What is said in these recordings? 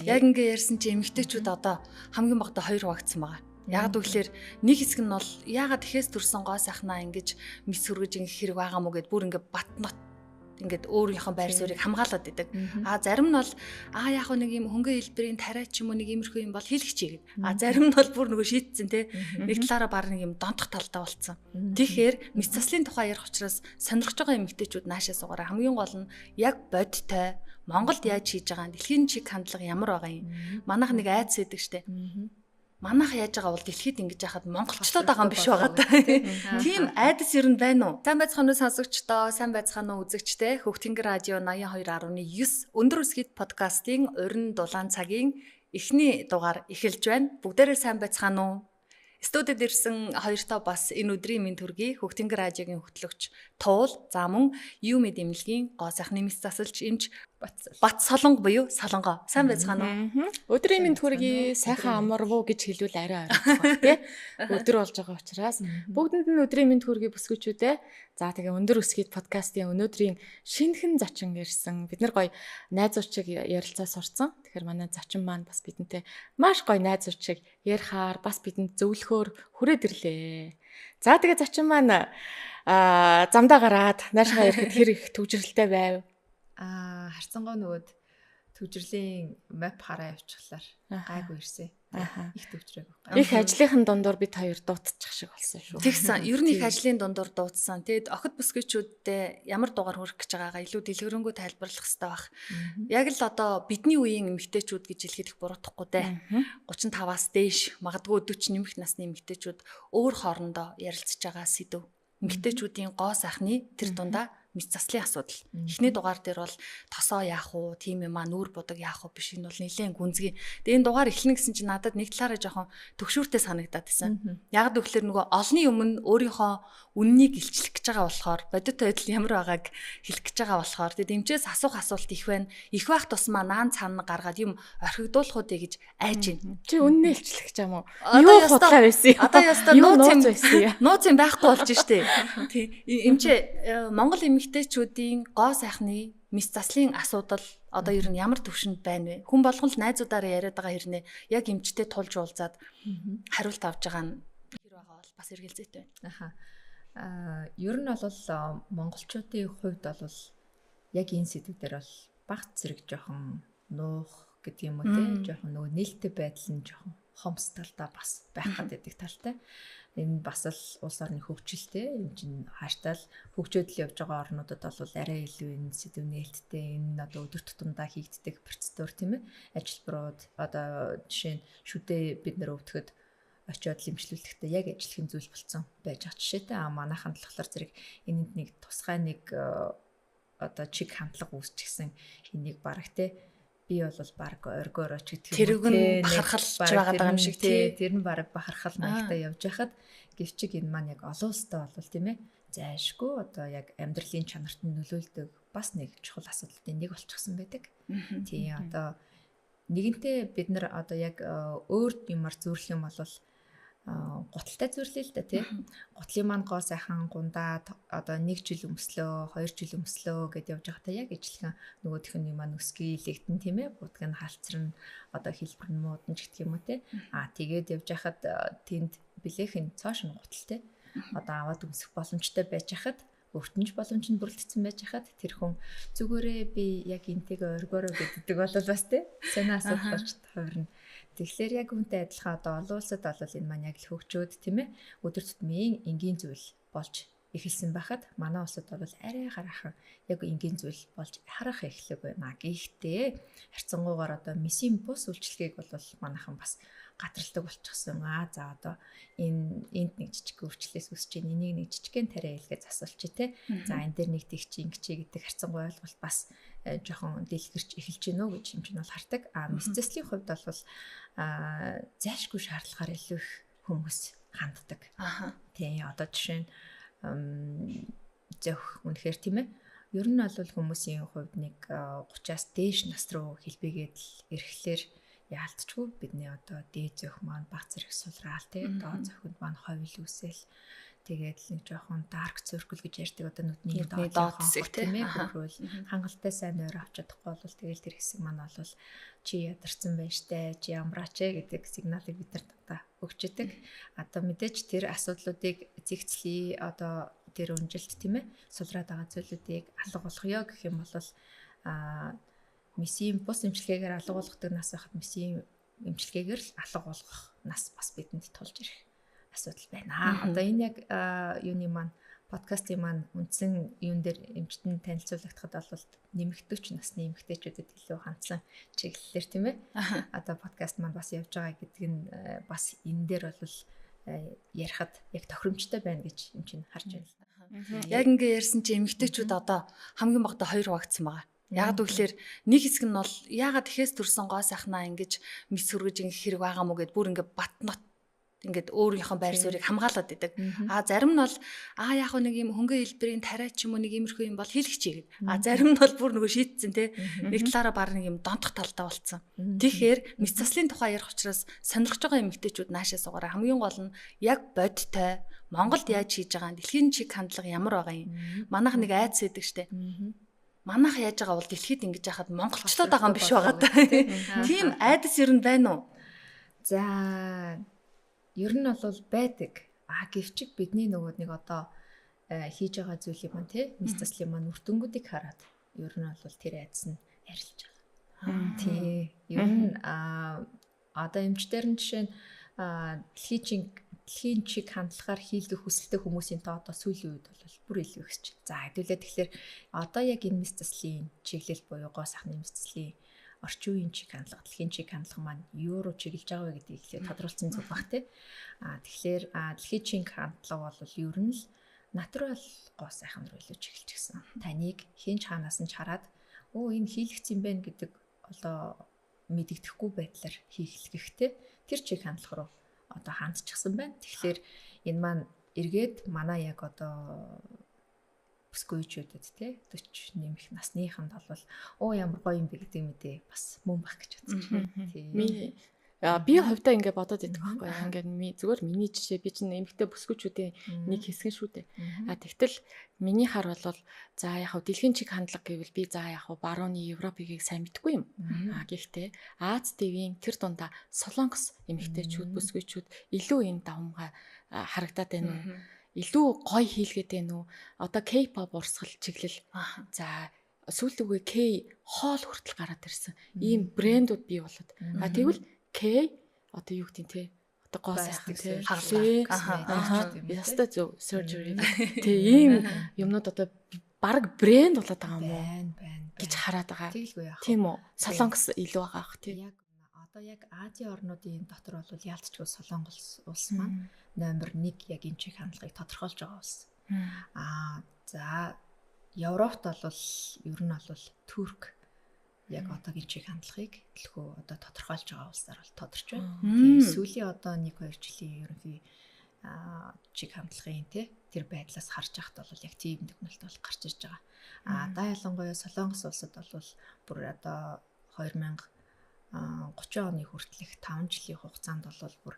Яг ингээ ярьсан чи эмэгтэйчүүд одоо хамгийн багадаа 2 хуваагдсан байгаа. Яагаад гэвэл нэг хэсэг нь бол яагаад ихээс төрсэн гоо сайхнаа ингэж мэс хүргэж ингэ хэрэг байгаа мó гэд бүр ингээ бат нот ингээд өөрийнхөө байр суурийг хамгаалаад идэг. Зарим нь бол яг нэг юм хөнгөн хэлбэрийн тариа ч юм уу нэг иймэрхүү юм бол хийлгчээ гэд. Зарим нь бол бүр нөгөө шийтсэн те. Нэг талаараа баг нэг юм донтох талдаа болцсон. Тэгэхээр мэс заслын тухай ярих учраас сонирхож байгаа эмэгтэйчүүд наашаа суугаараа хамгийн гол нь яг бодтой Монголд яаж хийж байгаа дэлхийн чиг хандлага ямар байгаа юм. Манайх нэг айдас байдаг штэ. Манайх яаж байгаа бол дэлхийд ингэж яхад монголчлоод байгаа юм биш байгаа та. Тийм айдас ер нь байна уу? Сайн байцгаана уу сонсогчдоо, сайн байцгаана уу үзэгчдээ. Хөвтөнгөр радио 82.9 өндөр үсгийд подкастын урин дулаан цагийн эхний дугаар эхэлж байна. Бүгдээрээ сайн байцгаана уу? Студид ирсэн хоёртоо бас энэ өдрийн мэнд төргий Хөвтөнгөр радиогийн хөтлөгч Туул, за мөн юу мэд эмнэлгийн гоо сайхны мэс засалж эмч Бат Солонго буюу Солонгоо. Сайн байцгаана уу? Өдрийн мэнд төргий сайхан амарвуу гэж хэлвэл арай ойрхон тий. Өдөр болж байгаа учраас бүгдэнд нь өдрийн мэнд төргий бүсгүүчүүдээ. За тэгээ өндөр өсгийд подкастын өнөөдрийн шинэхэн зочин ирсэн. Бид нар гоё найзуучиг ярилцаа сурцсан. Тэгэхээр манай зочин маань бас бидэнтэй маш гоё найзуучиг ярихаар бас бидэнд зөвлөхөөр хүрээд ирлээ. За тэгээ зочин маань замдаа гараад наашгаа ирэхэд хэр их төвжрэлтэй байв. Харцангой нөгөөд төвжирлийн map хараа явчихлаар гайгүй ирсэн. Их төвжрэг. Их ажлынхан дундуур бид хоёр дуутчих шиг болсон шүү. Тэгсэн. Ер нь их ажлын дундуур дуутсан. Тэгэд охид бүсгүйчүүдтэй ямар дугаар хүрэх гэж байгаагаа илүү дэлгэрэнгүй тайлбарлах хэрэгтэй баг. Яг л одоо бидний үеийн эмэгтэйчүүд гэж хэлэхэд их буруутахгүй дээ. 35-аас дээш, магадгүй 40 нэмэх насны эмэгтэйчүүд өөр хоорондоо ярилцж байгаа сэдв. Эмэгтэйчүүдийн гоо сайхны тэр дундаа мэс заслын асуудал. Эхний дугаар дээр бол тосоо яах уу, тийм юм нүүр будаг яах уу биш, энэ бол нэлээд гүнзгий. Тэгээ энэ дугаар эхлэнэ гэсэн чинь надад нэг талаараа жоохон төгшүүртэй санагдаад байсан. Яг гэвэл нөгөө олонний өмнө өөрийнхөө үннийг илчлэх гэж байгаа болохоор, бодит байдал ямар байгааг хэлэх гэж байгаа болохоор тэгээ дэмжээс асуух асуулт их байна. Их байх тусмаа наан цаана гаргаад юм орхигдуулах уу гэж айж байна. Чи үннээ илчлэх гэж юм уу? Юу худлаа байсан юм? Одоо ястаа нууц юм байхгүй болж штэ. Тий. Энд чи Монгол эмэгтэйчүүдийн гоо сайхны мэс заслын асуудал одоо ер нь ямар төвшөнд байна вэ? Хүн болгон л найзуудаараа яриад байгаа хэрнээ яг эмчтэй тулж уулзаад хариулт авч байгаа нь хэр байгаа бол бас эргэлзээтэй байна. Ер нь бол монголчуудын хувьд бол яг энэ сэдвүүдээр бол багц зэрэг жоохон нуух гэдэг юм уу те, жоохон нөгөө нээлттэй байдал нь жоохон хомс талдаа бас байх гэдэг талтай. Энэ бас л улс орны хөгжилтэй юм чинь хааштай л хөгжөөдөл явж байгаа орнуудад бол арай илүү энэ сэдв нээлттэй энэ одоо өдөр тутамдаа хийгддэг процедур тийм ээ, ажилбарууд одоо жишээ нь шүдээ бид нэр өвтөхөд очиод лимжлүүлэхдээ яг ажиллахын зүйл болцсон байж байгаа жишээтэй. Манайхан болохоор зэрэг энэнд нэг тусгай нэг одоо чиг хандлага үүсчихсэн энийг бараг те би бол баг оргиорооч гэдэг юм. Тэр нь бахархалж байгаа юм шиг тий. Тэр нь баг бахархал маягтай явж байхад гэвчиг энэ маань яг олон улстай бол тийм ээ зайшгүй одоо яг амьдралын чанарт нь нөлөөлдөг бас нэг чухал асуудлын нэг болчихсон байдаг. Тий одоо нэгэнтээ бид нар одоо яг өөр юмар зөөрлөх юм бол гуталтай зөөрлөө л да тий. Гутлын маань гоо сайхан гундаа одоо 1 жил өмслөө, 2 жил өмслөө гэдээ явж байхдаа яг ижилхэн нөгөөх нь маань өсгий лэгтэн тийм ээ. Будг нь халцран одоо хэлбэр нь муудан ч гэх юм уу тий. Тэгээд явж байхад тэнд билээхэн цааш нь гуталтай. Одоо аваад өмсөх боломжтой байж хахад өртөнж боломж нь бүрэлдсэн байж хахад тэр хүн зүгээрээ би яг энтэйг оргиороо гэдэг бол бас тий. Санаа асуух болж тохирно. Тэгэхээр яг үнтэй адилхан одоо олон улсад бол энэ маань яг л хөгжөөд тийм ээ өдөр тутмын энгийн зүйл болж эхэлсэн байхад манай улсад бол арай хараахан яг энгийн зүйл болж харах эхлэх байна. Гэхдээ харьцангуйгаар одоо месийн бус үйлчлэгийг бол манайхан бас гатралдаг болчихсон. За одоо энд нэг жижиг өөрчлөлтөөс үсэж ийн энийг нэг жижигхэн тариа хэлгээд засуулчих тий. За энэ дээр нэг тэгч ингэчээ гэдэг харьцангуй ойлголт бас жоохон дэлгэрч эхэлж гинөө гэж юм чинь бол хардаг. Мэс заслын хувьд бол зайшгүй шаардлагаар илүү их хүмүүс ханддаг. Тий одоо жишээ нь зөх үнэхээр тийм ээ. Ер нь бол хүмүүсийн хувьд нэг 30-аас дээш нас руу хэлбэгээд л ирэхлээр яалтчгүй бидний одоо дээд зөх маань баг зэрэг сулраал тий доод зөхөнд маань ховл үсэл Тэгээд нэг жоохон dark circle гэж ярьдаг одоо нүдний Нүдний доод доод хэсэг тийм ээ Аха. бүрхүүл хангалттай сайн нойр авч чадахгүй бол тэгэл тэр хэсэг маань бол чи ядарсан байж тээ чи ямраач гэдэг сигналыг бид нар дандаа өгчдөг. Одоо мэдээж тэр асуудлуудыг зэгцлий одоо тэр өнжилт тийм ээ сулраад байгаа зүйлүүдийг алга болгоё гэх юм бол месийн бус эмчилгээгээр алга болгодог нас байхад месийн эмчилгээгээр л алга болгох нас бас бидэнд тулж ирэх асуудал байна. Одоо энэ яг юуны маань подкастын маань үндсэн юун дээр эмчтэн танилцуулагдахад бол нэмэгдэгч насны эмэгтэйчүүдэд илүү хандсан чиглэлээр тийм ээ. Одоо подкаст маань бас явж байгаа гэдэг нь бас энэ дээр бол ярихад яг тохиромжтой байна гэж юм чинь харж байна. Яг ингээ ярьсан чи эмэгтэйчүүд одоо хамгийн багадаа 2 хуваагдсан байгаа. Яг гэвэл нэг хэсэг нь бол яагаад ихээс төрсэн гоо сайхнаа ингэж мэс хүргэж ингэ хэрэг байгаа мó гэд бүр ингээ батнот ингээд өөрийнхөө байр суурийг хамгаалаад идэг. Зарим нь бол яг нэг юм хөнгөн хэлбэрийн тариа ч юм уу нэг иймэрхүү юм бол хийлгэж игээд. Зарим нь бол бүр нөгөө шийтсэн те. Нэг талаараа баг нэг юм донтох талтай болцсон. Тэгэхээр мэс заслын тухай ярих учраас сонирхож байгаа эмэгтэйчүүд наашаа суугаараа хамгийн гол нь яг бодтой Монголд яаж хийж байгаа нь дэлхийн чиг хандлага ямар байгаа юм. Манайх нэг айдас байдаг штэ. Манайх яаж байгаа бол дэлхийд ингэж яхад монголчлоод байгаа юм биш байгаа та. Тийм айдас ер нь байна уу? За ер нь бол байдаг. Гэвч бидний нөгөө нэг одоо хийж байгаа зүйлийг маань тий мэс заслын маань үр дүнгуудыг хараад ер нь бол тэр айдас нь арилж байгаа. Тий. Ер нь одоо эмчтэр нь жишээ нь дэлхийн чиг хандлагаар хийлгэх хүсэлтэй хүмүүсийн тоо одоо сүүлийн үед бол бүр илүү ихсэж. За хэдүүлээ тэгэхээр одоо яг энэ мэс заслын чиглэл буюу гоо сайхны мэс заслын орчин үеийн чиг хандлага, дэлхийн чиг хандлага маань юу руу чиглэж байгаа вэ гэдгийг ихлээр тодруулсан зүг баг тий. Тэгэхээр дэлхийн чиг хандлага бол ер нь л натурал гоо сайхан руу илүү чиглэж гисэн. Таныг хин ч хаанаас нь хараад энэ хийлгц юм байна гэдэг одоо мэдэгдэхгүй байдлаар хийхлэхтэй тэр чиг хандлага руу одоо хандчихсан байна. Тэгэхээр энэ маань эргээд манай яг одоо бүсгүйчүүдэд тий 40 нэмэх насныханд бол ямар гоё юм бэ гэдэг мэдээ бас мөн байх гэж бодож байна. Тий. Би хувьдаа ингэ бодоод байдаг байхгүй юу. Ингээд зүгээр миний жишээ би чинь эмэгтэй бүсгүйчүүдийн нэг хэсэг шүү дээ. Тэгтэл миний хар бол за яг хав дэлхийн чиг хандлага гэвэл би за яг хав барууны Европыг сайн мэдгүй юм. Гэхдээ Аз ТV-ийн тэр дундаа Солонгос эмэгтэйчүүд бүсгүйчүүд илүү энэ давмгай харагдаад байна уу? Илүү гоё хийлгээд байна уу? Одоо K-pop урсгал чиглэл. За сүүлийн үе K хоол хүртэл гараад ирсэн. Ийм брэндүүд бий болоод. Тэгвэл K одоо юу гэдэг те? Одоо гоо сайхан те. Яста зөв surgery. Тэг ийм юмнууд одоо баг брэнд болоод байгаа юм уу? Гэж хараад байгаа. Тийм үү? Солонгос илүү байгаа ах тийм. Одоо яг Азийн орнуудын дотор бол яалтчгүй Солонгос улс маань номер 1 яг энэ чиг хандлагыг тодорхойлж байгаа улс. За Европт бол ер нь бол Турк яг одоогийн чиг хандлагыг төлхөө одоо тодорхойлж байгаа улсаар бол тодорч байна. Тийм сүүлийн одоо 1-2 жилийн ерөнхий чиг хандлагын тэр байдлаас харж байхад бол яг тийм төгнөлт бол гарч ирж байгаа. Да ялангуяа Солонгос улсад бол бүр одоо 2030 оны хүртэлх 5 жилийн хугацаанд бол бүр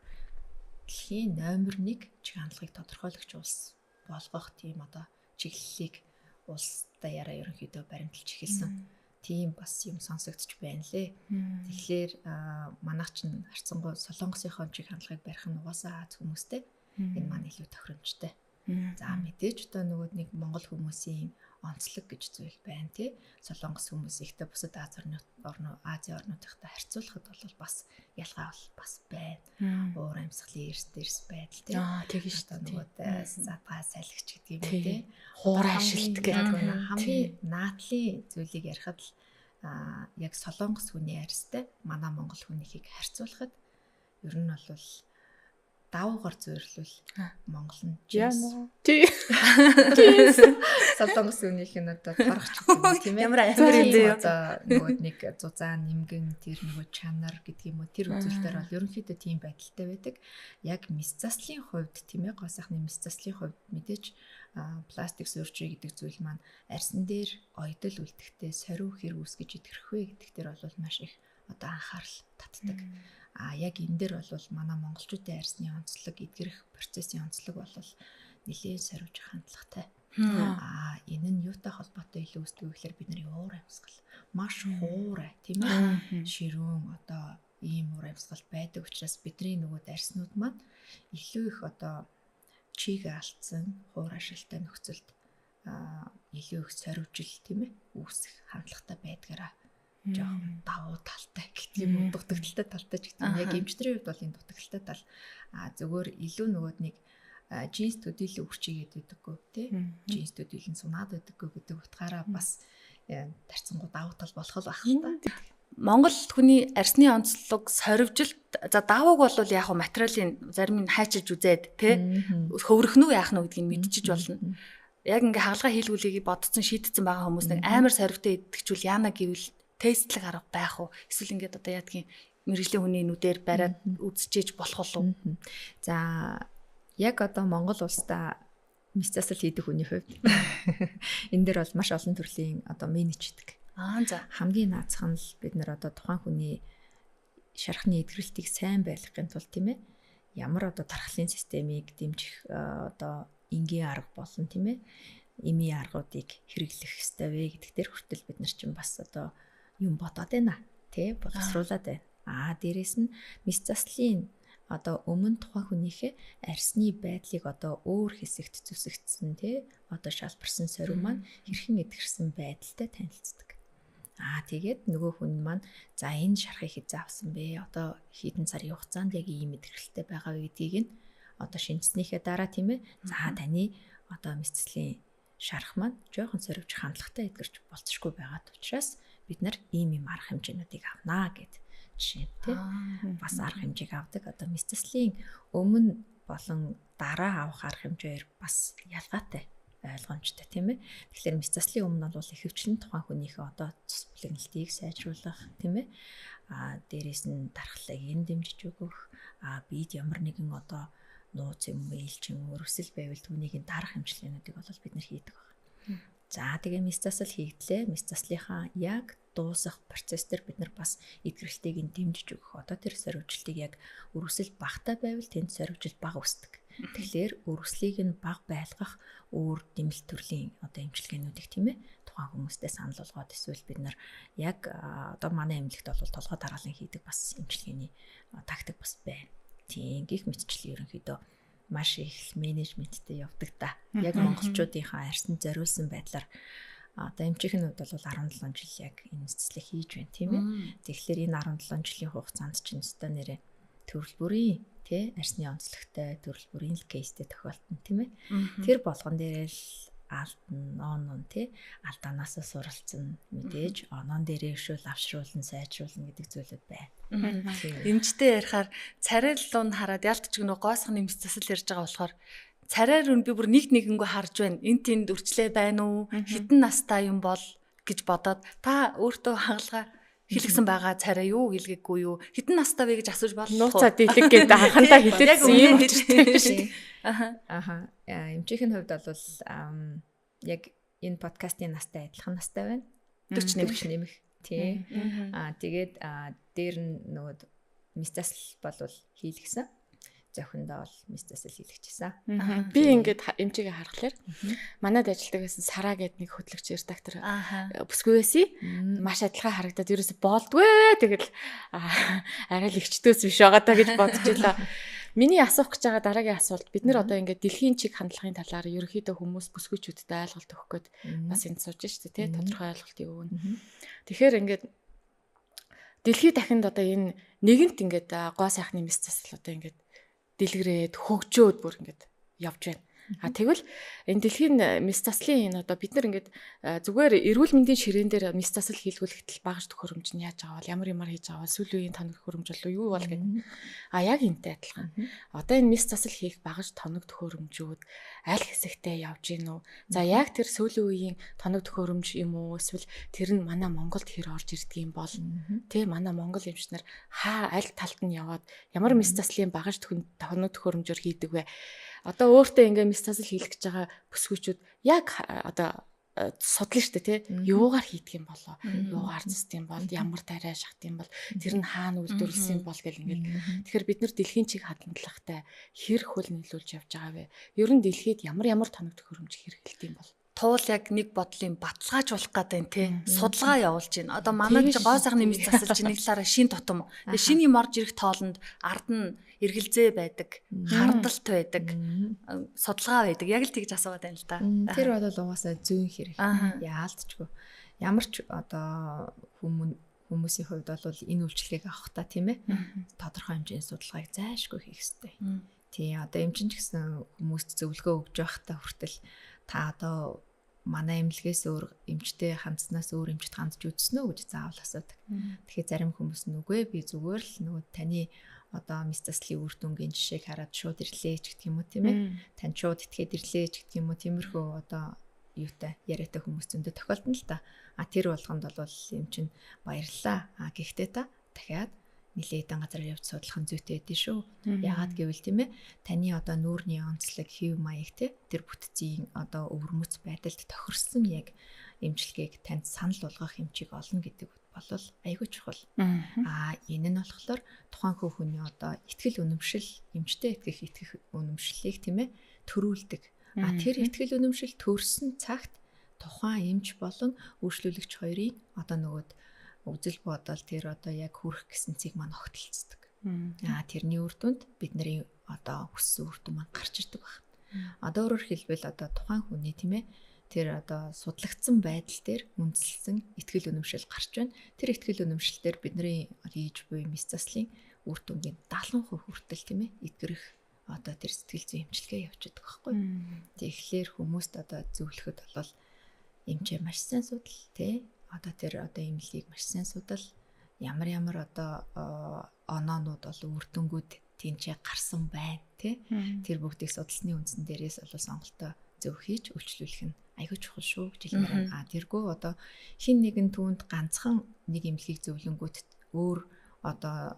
дэлхийн номер 1 чиг хандлагыг тодорхойлогч улс болгох тийм одоо чиглэлийг улстай яраа ерөнхийдөө баримталж эхэлсэн. Тийм бас юм сонсогдож байна лээ. Тэгэхээр манайх чинь харцсангуй Солонгосынхон чиг хандлагыг барих нь угаасаа Аз хүмүүстэй энэ маань илүү тохиромжтой. За мэдээж одоо нөгөө нэг Монгол хүмүүсийн онцлог гэж зүйл байна тий. Солонгос хүмүүс ихтэй бусад Азийн орнуудтай харьцуулахад бол бас ялгаа бол бас байна. Уур амьсгалын эрс байдал тий. Тэгэж шүү дээ. Нөгөө задгаа салхич гэдэг юм тий. Хуур ашилт гэдэг хамгийн наадлын зүйлийг ярихад л яг Солонгос хүний арьстай манай Монгол хүнийхийг харьцуулахад ер нь бол давуугаар зөөрлөл Монгол нь тий. Солонгос үнийх нь одоо торгоч гэдэг тийм ээ. Ямар амир юм одоо нөгөө нэг зузаан нэмгэн тэр нөгөө чанар гэдэг юм уу тэр үзүүлэлтээр бол ерөнхийдөө тийм байдалтай байдаг. Яг мэс заслын хувьд тийм ээ гоо сайхны мэс заслын хувьд мэдээж пластик surgery гэдэг зүйл маань арьсан дээр ойдол үлдэхтэй сорив хэр үүсгэж идэх вэ гэдэг дээр бол маш их одоо анхаарал татдаг. Яг энэ дээр бол манай монголчуудын арьсны онцлог эдгэрэх процессын онцлог бол нэлийн сорвж хандлагатай. Энэ нь юутай холбоотой илүү үүсдэг вэ гэхээр бид нар уур амьсгал маш хуурай тийм ээ. Ширүүн одоо ийм уур амьсгал байдаг учраас бидний нөгөө дарснууд маань илүү их одоо чийг алдсан хуур ашигтай нөхцөлд илүү их сорвжил тийм ээ үүсэх хандлагатай байдгаараа жоохон давуу талтай гэх юм уу дутагдaltaй талтай ч гэдэг юм. Яг эмчтрийн хувьд бол энэ дутагдaltaй тал зөвхөн илүү нөгөөд нэг жинс төдийлөн үрчигээд байдаггүй тий. Жинс төдийлөн сунаад байдаггүй гэдэг утгаараа бас тарцсангууд давуу тал болох л байх та. Монгол хүний арсны онцлог сорвжилт за давууг бол яг хөө материалын зарим нь хайчилж үзээд тий хөврөх нь яах нь гэдгийг мэдчихэж болно. Яг ингээ хагалгаа хийлгүүлгийг бодсон шийдсэн байгаа хүмүүс нэг амар сорвтой идэгчүүл яана гэвэл тестлэг арга байх уу? Эсвэл ингээд одоо яадгийн мэрэгжлийн хүний нүдээр бариад үзчихэж болох уу? За яг одоо Монгол улстай мис засал хийдэг хүний хувьд энэ дээр бол маш олон төрлийн одоо менеждэг. За хамгийн наацхан л бид нар одоо тухайн хүний шархны эдгэрэлтийг сайн байлгахын тулд тийм ээ ямар одоо тархлын системийг дэмжих одоо энгийн арга болон тийм ээ эмийн аргуудыг хэрэглэх ёстой вэ гэдэг дээр хүртэл бид нар чинь бас одоо юм бодоод байна тий боловсруулад байна. Дээрээс нь мис заслын одоо өмнө тухайн хүнийхээ арсны байдлыг одоо өөр хэсэгт зүсэгдсэн тий одоо шалбарсан сорив маань хэрхэн эдгэрсэн байдалтай танилцдаг. Тэгээд нөгөө хүн маань за энэ шархыг хэд заавсан бэ? Одоо хэдэн сарын хугацаанд яг ийм эдгэрэлтэй байгаа вэ гэдгийг нь одоо шинжснийхээ дараа тийм ээ. За таны одоо мис заслын шарх маань жоохон сорвж хандлагатай эдгэрч болцсохгүй байгаад учраас бид нар ийм арга хэмжээнүүдийг авнаа гэд жишээ тий бас арга хэмжээг авдаг. Одоо мис заслын өмнө болон дараа авах арга хэмжээр бас ялгаатай ойлгомжтой тийм ээ. Тэгэхээр мис заслын өмнө бол ихэвчлэн тухайн хүнийхээ одоо цус бүлэглэлтийг сайжруулах тийм ээ. Дээрээс нь дархлааг дэмжиж өгөх, бид ямар нэгэн одоо нууц юм ээлжин өрөвсөл байвал түүнийг дарах хэмжлэгнүүдийг бол бид нар хийдэг байна. За тэгээ мис засал хийгдлээ. Мис заслынхаа яг дуусах процесс дээр бид нар бас эдгэрэлтийг дэмжиж өгөх. Одоо тэр сорвжилтыг яг өрөвсөл багтай байвал тэнд сорвжилт бага үүсдэг. Тэгэхээр өрөвслийг нь бага байлгах өөр дэмэл төрлийн одоо эмчилгээнүүдийг тийм ээ тухайн хүмүүстээ санал болгоод эсвэл бид нар яг одоо манай эмнэлэгт бол толгой дараалан хийдэг бас эмчилгээний тактик бас байна. Тийм гих мэтчлэн ерөнхийдөө маш их менежменттэй явдаг та. Яг монголчуудынхаа арсанд зориулсан байдлаар одоо эмчийн хувьд бол 17 жил яг энэ цэцлэг хийж байна тийм ээ. Тэгэхээр энэ 17 жилийн хугацаанд чинь өстой нэрээ төрөл бүрийн тий арсны онцлогтой төрөл бүрийн кейстэй тохиолдсон тийм ээ. Тэр болгон дээрээ л он тий алдаанаас суралцсан мэдээж онон дээрээ өвшөөл авшруулна сайжруулна гэдэг зүйлүүд байна. Эмчтэй ярихаар царайлуун хараад ялтч нөгөө гоосхны мис засал ярьж байгаа болохоор царайр би бүр нэгнгөө харж байна. Энд тэнд үрчлээ байна уу? Хэдэн настай юм бол гэж бодоод та өөртөө хагалгаа хэлгсэн байгаа царай юу хэлгээгүй юу? Хэдэн настай вэ гэж асууж болно. Нууцаа дэлэг гэдэг анхандаа хэлээдсэн юм хэлжтэй. Эмчийн хувьд бол яг энэ подкастын настай адилхан настай байна. 40 нэмэх тий. Тэгээд дээр нь нөгөө мис засал бол хийлгсэн. Зохиндоо бол мис засал хийлгэжсэн. Би ингээд эмчигээ харахаар манайд ажилладаг байсан Сараа гэдэг нэг хөтлөгч редактор бүсгүй байсан. Маш адилхан харагдаад ерөөсө болдгүй. Тэгэл арай л ихчдөөс биш байгаа даа гэж бодож илаа. Миний асуух гэж байгаа дараагийн асуулт бид нар одоо ингээд дэлхийн чиг хандлагын талаар ерөнхийдөө хүмүүс бүсгүйчүүдэд ойлголт өгөх гээд бас энд сууж шүү дээ тий тодорхой ойлголт өгнө. Тэгэхээр ингээд дэлхий дахинд одоо энэ нэгэнт ингээд гоо сайхны мис засал одоо ингээд дэлгэрээд хөгжөөд бүр ингээд явж байна. Тэгвэл энэ дэлхийн мис заслын энэ одоо бид нар ингээд зүгээр эрүүл мэндийн ширээн дээр мис засал хийлгүүлэхдээ багаж төхөөрөмж нь яаж байгаа бол ямар юмар хийж байгаа бол сүүлийн үеийн тоног төхөөрөмж бол юу бол гэдэг. Яг энэтэй адилхан. Одоо энэ мис засал хийх багаж тоног төхөөрөмжүүд аль хэсэгтээ явж гин үү? За яг тэр сүүлийн үеийн тоног төхөөрөмж юм уу? Эсвэл тэр нь манай Монголд хэр орж ирдэг юм бол тий манай монгол эмчнэр аль талд нь яваад ямар мис заслын багаж тоног төхөөрөмжөөр хийдэг вэ? Одоо өөртөө ингээ мис засал хийлгэж байгаа бүсгүйчүүд яг одоо судлаа штэ тий. Юугаар хийдэг юм болоо? Юугаар цэцдэг юм бол ямар тариа шахт юм бол тэр нь хаана үйлдвэрлэсэн бол гэл ингээл. Тэгэхээр бид нар дэлхийн чиг хандлагатай хэр хөл нийлүүлж явж байгаа вэ? Ер нь дэлхийд ямар тоног төхөөрөмж хэрэгэлт юм бол? Туул яг нэг бодлын баталгаажуулах гэдэг тий. Судалгаа явуулж байна. Одоо манай гоо сайхны мэд засалж нэг талаараа шин тутам. Тэгээ шинэ юм орж ирэх тоолонд ард нь эргэлзээ байдаг, хардалт байдаг, судалгаа байдаг. Яг л тэгж асууад байна л да. Тэр бол угаасаа зүүн хэрэг. Яалтчгүй. Ямар ч одоо хүмүүсийн хувьд бол энэ үйлчлэгийг авах та тийм ээ. Тодорхой хэмжээний судалгааг зайлшгүй хийх хэрэгтэй. Тий, одоо эмчинч гэсэн хүмүүст зөвлөгөө өгж байхдаа хүртэл та одоо манай эмнэлгээс өөр эмчтэй хандснаас өөр эмчт хандж үзсэн үү гэж заавал асуудаг. Тэгэхээр зарим хүмүүс нүгэ би зүгээр л нөгөө таны одоо мэс заслын үр дүнгийн жишээг хараад шууд ирлээч гэх юм уу тийм ээ. Тань шууд итгээд ирлээч гэх юм уу, тиймэрхүү одоо юутай яриатай хүмүүс зөндөө тохиолдно л та. Тэр болгонд бол юм чин баярлаа. Гэхдээ та дахиад нилээдэн газар явж судлах нь зүйтэй байдэн шүү. Яагаад гэвэл тийм ээ таны одоо нүүрний онцлог, хэв маяг тэр бүтцийн одоо өвөрмөц байдалд тохирсон яг эмчилгээг танд санал болгох эмчийг олно гэдэг бол айгүй чухал. Энэ нь болохоор тухайн хүний одоо итгэл үнэмшил, эмчтэй итгэх үнэмшлийг тийм ээ төрүүлдэг. Тэр итгэл үнэмшил төрсөн цагт тухайн эмч болон үйлчлүүлэгч хоёрын одоо нөгөөд үзэл бодол тэр одоо яг хүрэх гэсэн цэг маань огтлцдаг. Тэрний үр дүнд бидний одоо хүссэн үр дүн маань гарч ирдэг байна. Одоо өөрөөр хэлбэл одоо тухайн хүний тийм ээ тэр одоо судлагдсан байдал дээр үндэслэн итгэл үнэмшил гарч байна. Тэр итгэл үнэмшил дээр бидний хийж буй мэс заслын үр дүнгийн 70% хүртэл тийм ээ эдгэрэх одоо тэр сэтгэл зүйн эмчилгээ явуулдаг байхгүй. Тэгэхээр хүмүүст одоо зөвлөхөд бол эмчээ маш сайн судал тий. Одоо тэр одоо эмнэлгийг маш сайн судал ямар одоо оноонууд бол үр дүнгууд тэнцээ гарсан байна тий. Тэр бүгдийг судалсны үндсэн дээрээс бол сонголтоо зөв хийж үйлчлүүлэх нь айгүй чухал шүү гэж хэлмээр байна. Тэргүй одоо хин нэгэн түүнд ганцхан нэг эмнэлгийг зөвлөнгүүт өөр одоо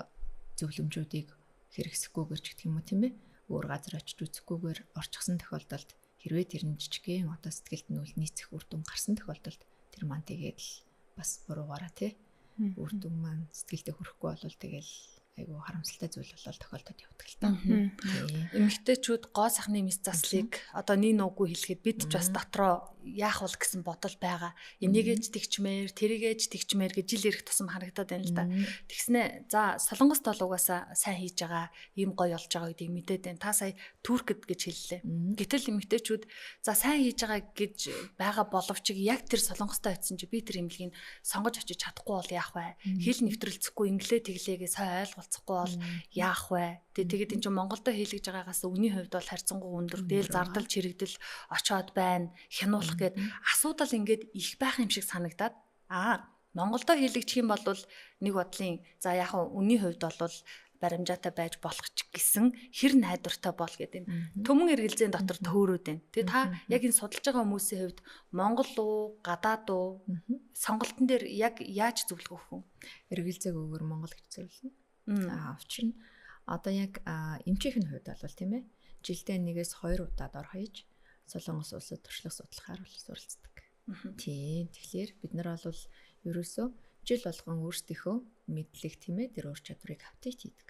зөвлөмжүүдийг хэрэгсэхгүйгээр ч гэх юм уу тийм ээ. Өөр газар очиж үзэхгүйгээр орчихсон тохиолдолд хэрвээ тэр нь жижигхэн одоо сэтгэлд нь үл нийцэх үр дүн гарсан тохиолдолд тэр маань тэгээд л бас буруугаараа тий үр дүн маань сэтгэлдээ хүрэхгүй болвол тэгэл айгу харамсалтай зүйл болол тохиолдод явдаг л та. Эмэгтэйчүүд гоо сайхны мэс заслыг одоо нэг нүггүй хэлэхэд бид ч бас дотроо яах вэ гэсэн бодол байгаа. Энийгээж тэгчмээр, тэрийгээж тэгчмээр гэж жил ирэх тусам харагдаад байна л да. Тэгснэ за Солонгост бол угаасаа сайн хийж байгаа, ийм гоё болж байгаа гэдгийг мэдээд байна. Та сая Туркэд гэж хэллээ. Гэтэл эмэгтэйчүүд за сайн хийж байгаа гэж байгаа боловч яг тэр Солонгостой очисон чи би тэр эмнэлгийг сонгож очиж чадахгүй бол яах вэ? Хэл нэвтрэлцэхгүй инглээ тэглээгээ сайн ойлголцохгүй бол яах вэ? Тэгээд энэ чинь Монголдо хийлгэж байгаагаас үний хувьд бол харьцангуй өндөр, дээл зардал чирэгдэл очоод байна, хянуулах гээд асуудал ингээд их байх юм шиг санагдаад Монголдо хийлгэж юм бол нэг бодлын за яг үний хувьд бол баримжаатай байж болох ч гэсэн хэр найдвартай бол гэдэг энэ төмөн эргэлзээний дотор төөрөөд байна. Тэгээ та яг энэ судалж байгаа хүмүүсийн хувьд Монгол уу, гадаад уу сонголтын дээр яг яаж зөвлөгөө өгөх вэ? Эргэлзээг өгөр Монгол гэж зөвлөнө. Учир нь одоо яг эмчийн хувьд бол тийм ээ жилдээ нэгээс 2 удаад ор хаяж Солонгос улсад туршлага судлахаар бол суралцдаг. Тэгэхээр бид нар бол ерөөсөө жил болгон өөрсдийнхөө мэдлэг тийм ээ тэр ур чадварыг апдейт хийдэг.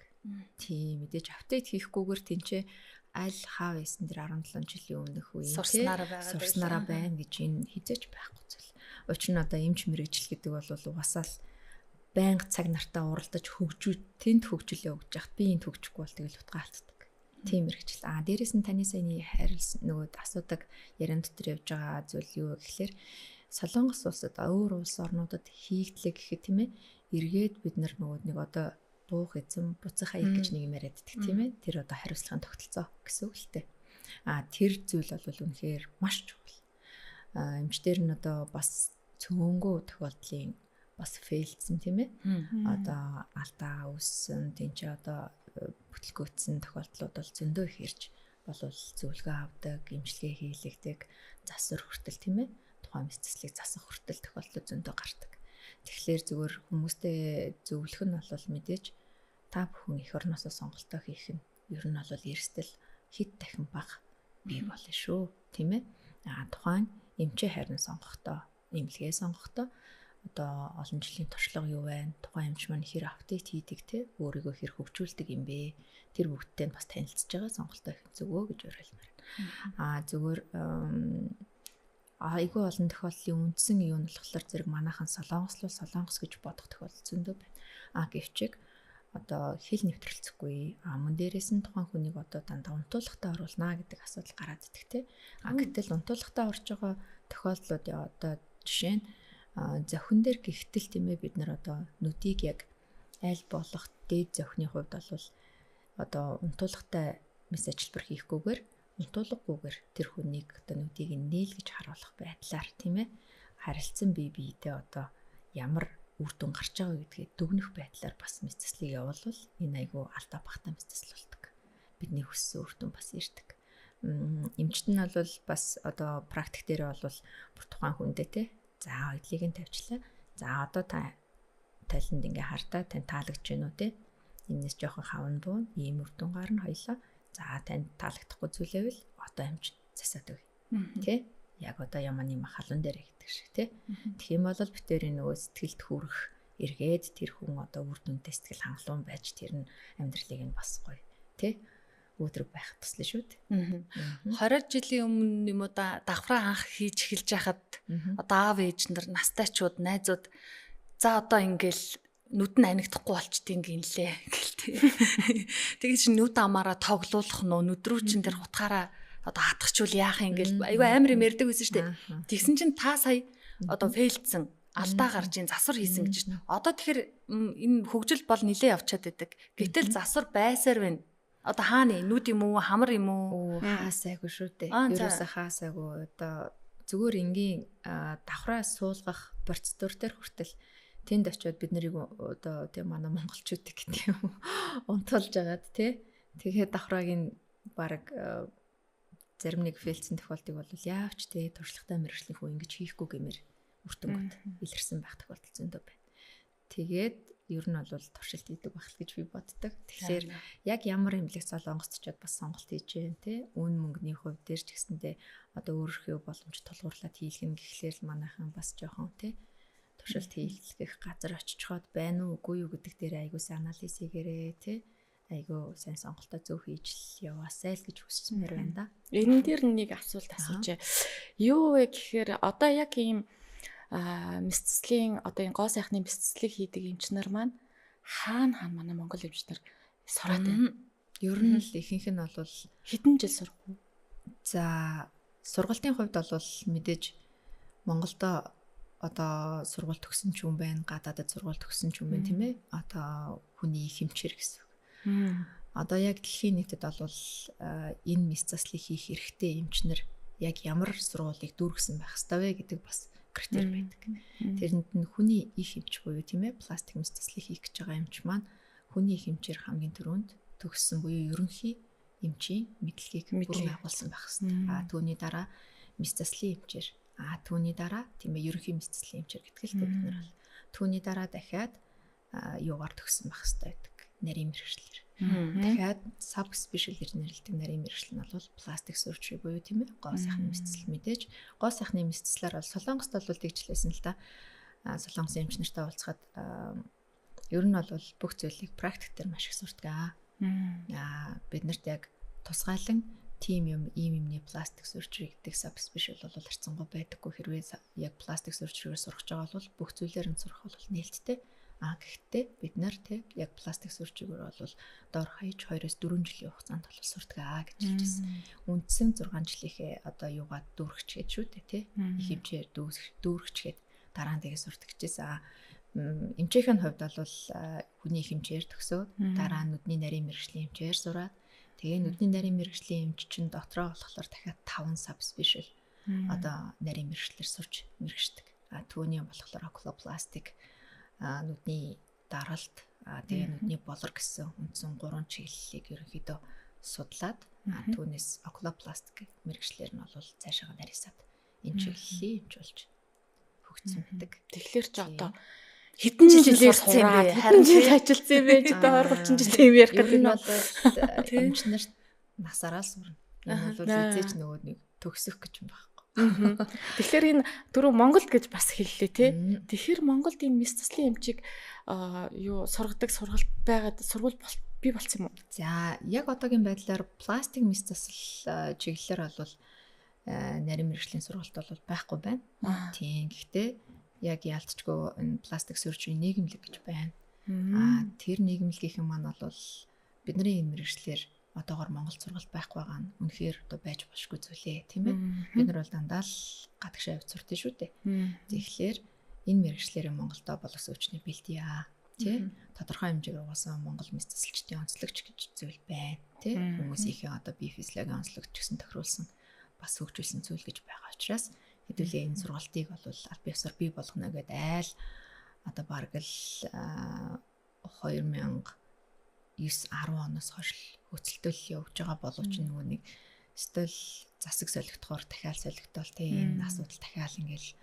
Мэдээж апдейт хийхгүйгээр тэнцээ аль хаав эсэн тэр 17 жилийн өмнөх үеийн сурснараа байна гэж энэ хизээч байхгүй зүйл. Учир нь одоо эмч мэрэгжил гэдэг бол угаасаа л байнга цаг нартаа уралдаж тэнд хөгжлөө өгж яхад би энд хөгжихгүй бол тэгэл утга алддаг. Тийм мэрэгжил. Дээрээс нь таны саяны харилсан нөгөө асуудаг яран дотор явж байгаа зүйл юу гэхээр Солонгос улсад өөр улс орнуудад хийгдлээ гэхэд тийм ээ эргээд бид нар нөгөө нэг одоо буух эзэм буцах аяг гэж нэг юм яриад байдаг тийм ээ тэр одоо хариуцлагын тогтолцоо гэсэн үг л дээ. Тэр зүйл бол үнэхээр маш чухал. Эмчтэр нь одоо бас цөөнгөө тохиолдлын бас фейлдсэн тийм ээ одоо алдаа үүссэн тийч одоо бүтлгөөцсөн тохиолдлууд бол зөндөө их ирж болвол зөвлөгөө авдаг, эмчилгээ хийлэгдэг, засвар хүртэл тийм ээ тухайн мэс-цэслийг засах хүртэл тохиолдлууд зөндөө гардаг. Тэгэхээр зүгээр хүмүүстэй зөвлөх нь бол мэдээж та бүхэн эх орноосоо сонголтоо хийх нь ер нь бол эрсдэл хэд дахин бага бий болно шүү тийм ээ. Тухайн эмчээ харин сонгохдоо, эмнэлгээ сонгохдоо одоо олон жилийн туршлага юу байна? Тухайн эмч маань хэр апдейт хийдэг те өөрийгөө хэр хөгжүүлдэг юм бэ? Тэр бүгдтэй нь бас танилцж байгаа сонголтоо их зөвөө гэж уриалмаар. Зүгээр айгүй олон тохиолдлын үндсэн юу нь болохоор зэрэг манайхан солонгос гэж бодох тохиолдол зөндөө байна. Гэвчиг одоо хэл нэвтрэлцэхгүй. Мөн дээрээс нь тухайн хүнийг одоо дандаа унтуулгатай оруулнаа гэдэг асуудал гараад идэх те. Гэтэл унтуулгатай орж байгаа тохиолдлуудын одоо жишээ нь зохин дээр гихтэл тийм ээ бид нар одоо нүдийг яг аль болох дээд зохины хувьд бол одоо унтуулгатай мэс ажилбар хийхгүйгээр унтуулгагүйгээр тэр хүнийг одоо нүдийг нээлгэж харуулах байдлаар тийм ээ харилцан бие биедээ одоо ямар үр дүн гарч байгаа гэдгийг дүгнэх байдлаар бас мэс цэслийг явуулвал энэ айгүй алдаа багтаа мэс цэсэл болдог. Бидний хүссэн үр дүн бас ирдэг. Эмчт нь бол бас одоо практик дээр бол бүр тухайн хүндээ те за эдлийг нь тавьчлаа. За одоо та талент ингээ хартаа тань таалагдж байна уу те. Энэс жоохон хавн буун ийм үр дүн гарна хоёлаа. За тань таалагдахгүй зүйлээвэл одоо амж засаад өг. Тэ? Яг одоо яманы халуун дээр гэдэг шиг те. Тэгэх юм бол битэрийн нөгөө сэтгэлд хүрэх эргээд тэр хүн одоо үр дүнтэй сэтгэл хангалуун байж тэр нь амьдралыг нь басгүй те. Өдрөг байх туслаа шүү дээ. 20 жилийн өмнө юм уу давхраа анх хийж эхэлж байхад одоо аав ээж нар настайчууд найзууд за одоо ингээл нүд нь анигдахгүй болчтiin гинлээ гэлтэй. Тэгээд чи нүд амаараа тоглуулах нь нүд рүү чин тэр хутгаараа одоо хатгахчул яах юм гээл айгүй амар юм ярьдаг байсан шүү дээ. Тэгсэн чин та сая одоо фейлдсэн алдаа гарч ийн засвар хийсэн гэж шүү дээ. Одоо тэгэхээр энэ хөгжил бол нилээ явчаад байдаг. Гэтэл засвар байсаар байна. Одоо хаана нүд юм уу хамар юм уу хаасайгүй шүү дээ. Ерөөсөө хаасайгүй одоо зүгээр энгийн давхраа суулгах процедур дээр хүртэл тэнд очиод бид нарыг одоо тийм манай монголчууд гэдэг юм унтуулж агаад тий. Тэгэхээр давхраагийн баг зарим нэг фейлцэн тохиолдыг бол яавч тий туршлагатай мэргэжлийн хүн ингэж хийхгүй гэмээр үртэнгүүд илэрсэн байх тохиолдол зөндөө байна. Тэгээд ер нь бол туршилт хийдэг байх гэж би боддог. Тэгэхээр яг ямар эмнэлэг солонгосчууд бас сонголт хийж байна те. Үн мөнгөний хувь дээр ч гэсэндээ одоо өөрийнхөө боломж тулгуурлаад хийх нь гэхлээр л манайхан бас жоохон те туршилт хийх газар очичход байна уу үгүй юу гэдэг дээр айгуу сайн анализ хийгээрээ те. Айгуу сайн сонголтоо зөв хийж яваасай л гэж хүсчмээр байна да. Энэ дээр нэг асуулт асууж. Юу вэ гэхээр одоо яг ийм мэсцлийн одоо энэ гоо сайхны мэсцлийг хийдэг эмчнэр маань хаана манай монгол эмчнэр сураад байна. Ер нь л ихэнх нь бол хэдэн жил сурах уу? За сургалтын хувьд бол мэдээж Монголдо одоо сургууль төгссөн ч юм байна, гадаадд сургууль төгссөн ч юм байна тийм ээ. Одоо хүний их эмчээр гэсэн. Одоо яг дэлхийн нийтэд бол энэ мэсцлийг хийх эрхтэй эмчнэр яг ямар сургуулийг дүүргэсэн байх ёстой вэ гэдэг бас критерий байдаг. Тэрэнд нь хүний их эмч буюу тийм ээ пластик мэсцлийг хийх гэж байгаа эмч маань хүний их эмчээр хамгийн түрүүнд төгссөн буюу ерөнхий эмчийн мэдлэгийг бүрэн агуулсан байх ёстой. Түүний дараа мэсцлийн эмчээр түүний дараа тийм ээ ерөнхий мэсцлийн эмчээр гэдэг л бид нар бол түүний дараа дахиад юугаар төгссөн байх ёстой байдаг. Нарийн мэргэжлэр. Дахиад sub special гэж нэрлэдэг нарийн мэргэжил нь бол пластик surgery буюу тийм ээ гоо сайхны мэсцэл мэдээж гоо сайхны мэсцлээр бол Солонгост бол тэгжлээсэн л да. Солонгосын эмч нартай уулзахад ер нь бол бүх зүйлийг практик дээр маш их сурдаг. Бид нарт яг тусгаалan тийм юм ийм юмны пластик surgery гэдэг sub special бол харьцангуй байдаггүй хэрвээ яг пластик surgery-гээр сурах байгаа бол бүх зүйлээр нь сурах бол нээлттэй. Гэхдээ бид нар те яг пластик surgery-гээр бол доор хаяж 2-4 жилийн хугацаанд бол сурдаг гэж хэлжсэн. Үндсэн 6 жилийнхээ одоо юугаад дүүргчгээд шүү дээ те. Их хэмжээр дүүргчгээд дараа нь тэгээ сурдаг гэжсэн. Эмчийн хувьд бол хүний их хэмжээр төгсөөд дараа нь нүдний нарийн мэргэжлийн эмчээр сураад тэгээ нүдний нарийн мэргэжлийн эмч чинь дотроо болохоор дахиад 5 sub special одоо нарийн мэргэжлэр сурч мэргэждэг. Түүний болохоор окулопластик нүдний даралт тэгээ нүдний болор гэсэн үндсэн 3 чиглэлийг ерөнхийдөө судлаад түүнээс окулопластик мэргэжлэр нь бол цаашаа нарийсаад энэ чиглэлийг хэмжүүлж хөгжсөн байдаг. Тэгэхээр ч одоо хэдэн жилээр сураад харин жил ажилласан юм бэ ч одоо 20-30 жил юм ярих гэдэг нь бол эмчнэр насаараа сурна. Энэ бол эзэж нөгөө нэг төгсөх гэж юм байхгүй. Тэгэхээр энэ дөрөв Монголд гэж бас хэллээ тий. Тэгэхээр Монголд энэ мис заслын эмчийг юу сургадаг сургалт байгаад сургууль бий болсон юм уу? За яг одоогийн байдлаар пластик мис засал чиглэлээр бол нарийн мэргэжлийн сургалт бол байхгүй байна. Тийм. Гэхдээ яг яалтчгүй энэ пластик сүржийн нийгэмлэг гэж байна. Тэр нийгэмлэгийнхэн маань бол бидний энэ мэргэжлэр одоогоор Монгол сургалт байхгүй байгаа нь үнэхээр одоо байж болшгүй зүйлээ, тийм ээ. Бид нар бол дандаа л гадагшаа явж сурдсан шүү дээ. Тэгэхээр энэ мэргэжлэрээ Монголдо боловсон хүчний бэлдээ тий. Тодорхой хэмжээгээр угаасаа Монгол мис засалчдын онцлогч гэж зүйл байна, тий. Хүмүүсийнхээ одоо бие физиологийн онцлогч гэсэн тохируулсан бас хөгжүүлсэн зүйл гэж байгаа учраас хэдүүлээ энэ сургалтыг бол аль биесээр бий болгоно гэдэг айл одоо бараг л 2009-10 оноос хойш хөцөлтөл явж байгаа боловч нөгөө нэг стил засаг солигдохоор дахиад солигдвол тийм энэ асуудал дахиад ингээл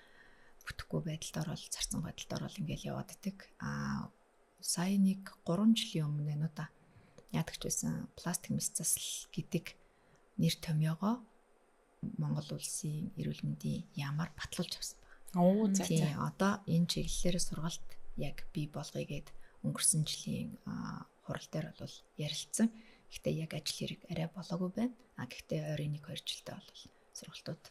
бүтэхгүй байдалд орол зарцсан байдалд орол ингээл яваад идэг. Сая нэг 3 жилийн өмнө энэ удаа яадаг ч байсан пластик мис засал гэдэг нэр томьёогоо Монгол улсын эрүүл мэндийн яамаар батлуулж авсан байна. Тийм одоо энэ чиглэлээр сургалт яг бий болгоё гэд өнгөрсөн жилийн хурал дээр бол ярилцсан. Гэхдээ яг ажил хэрэг арай болоогүй байна. Гэхдээ ойрын 1-2 жилдээ бол сургалтууд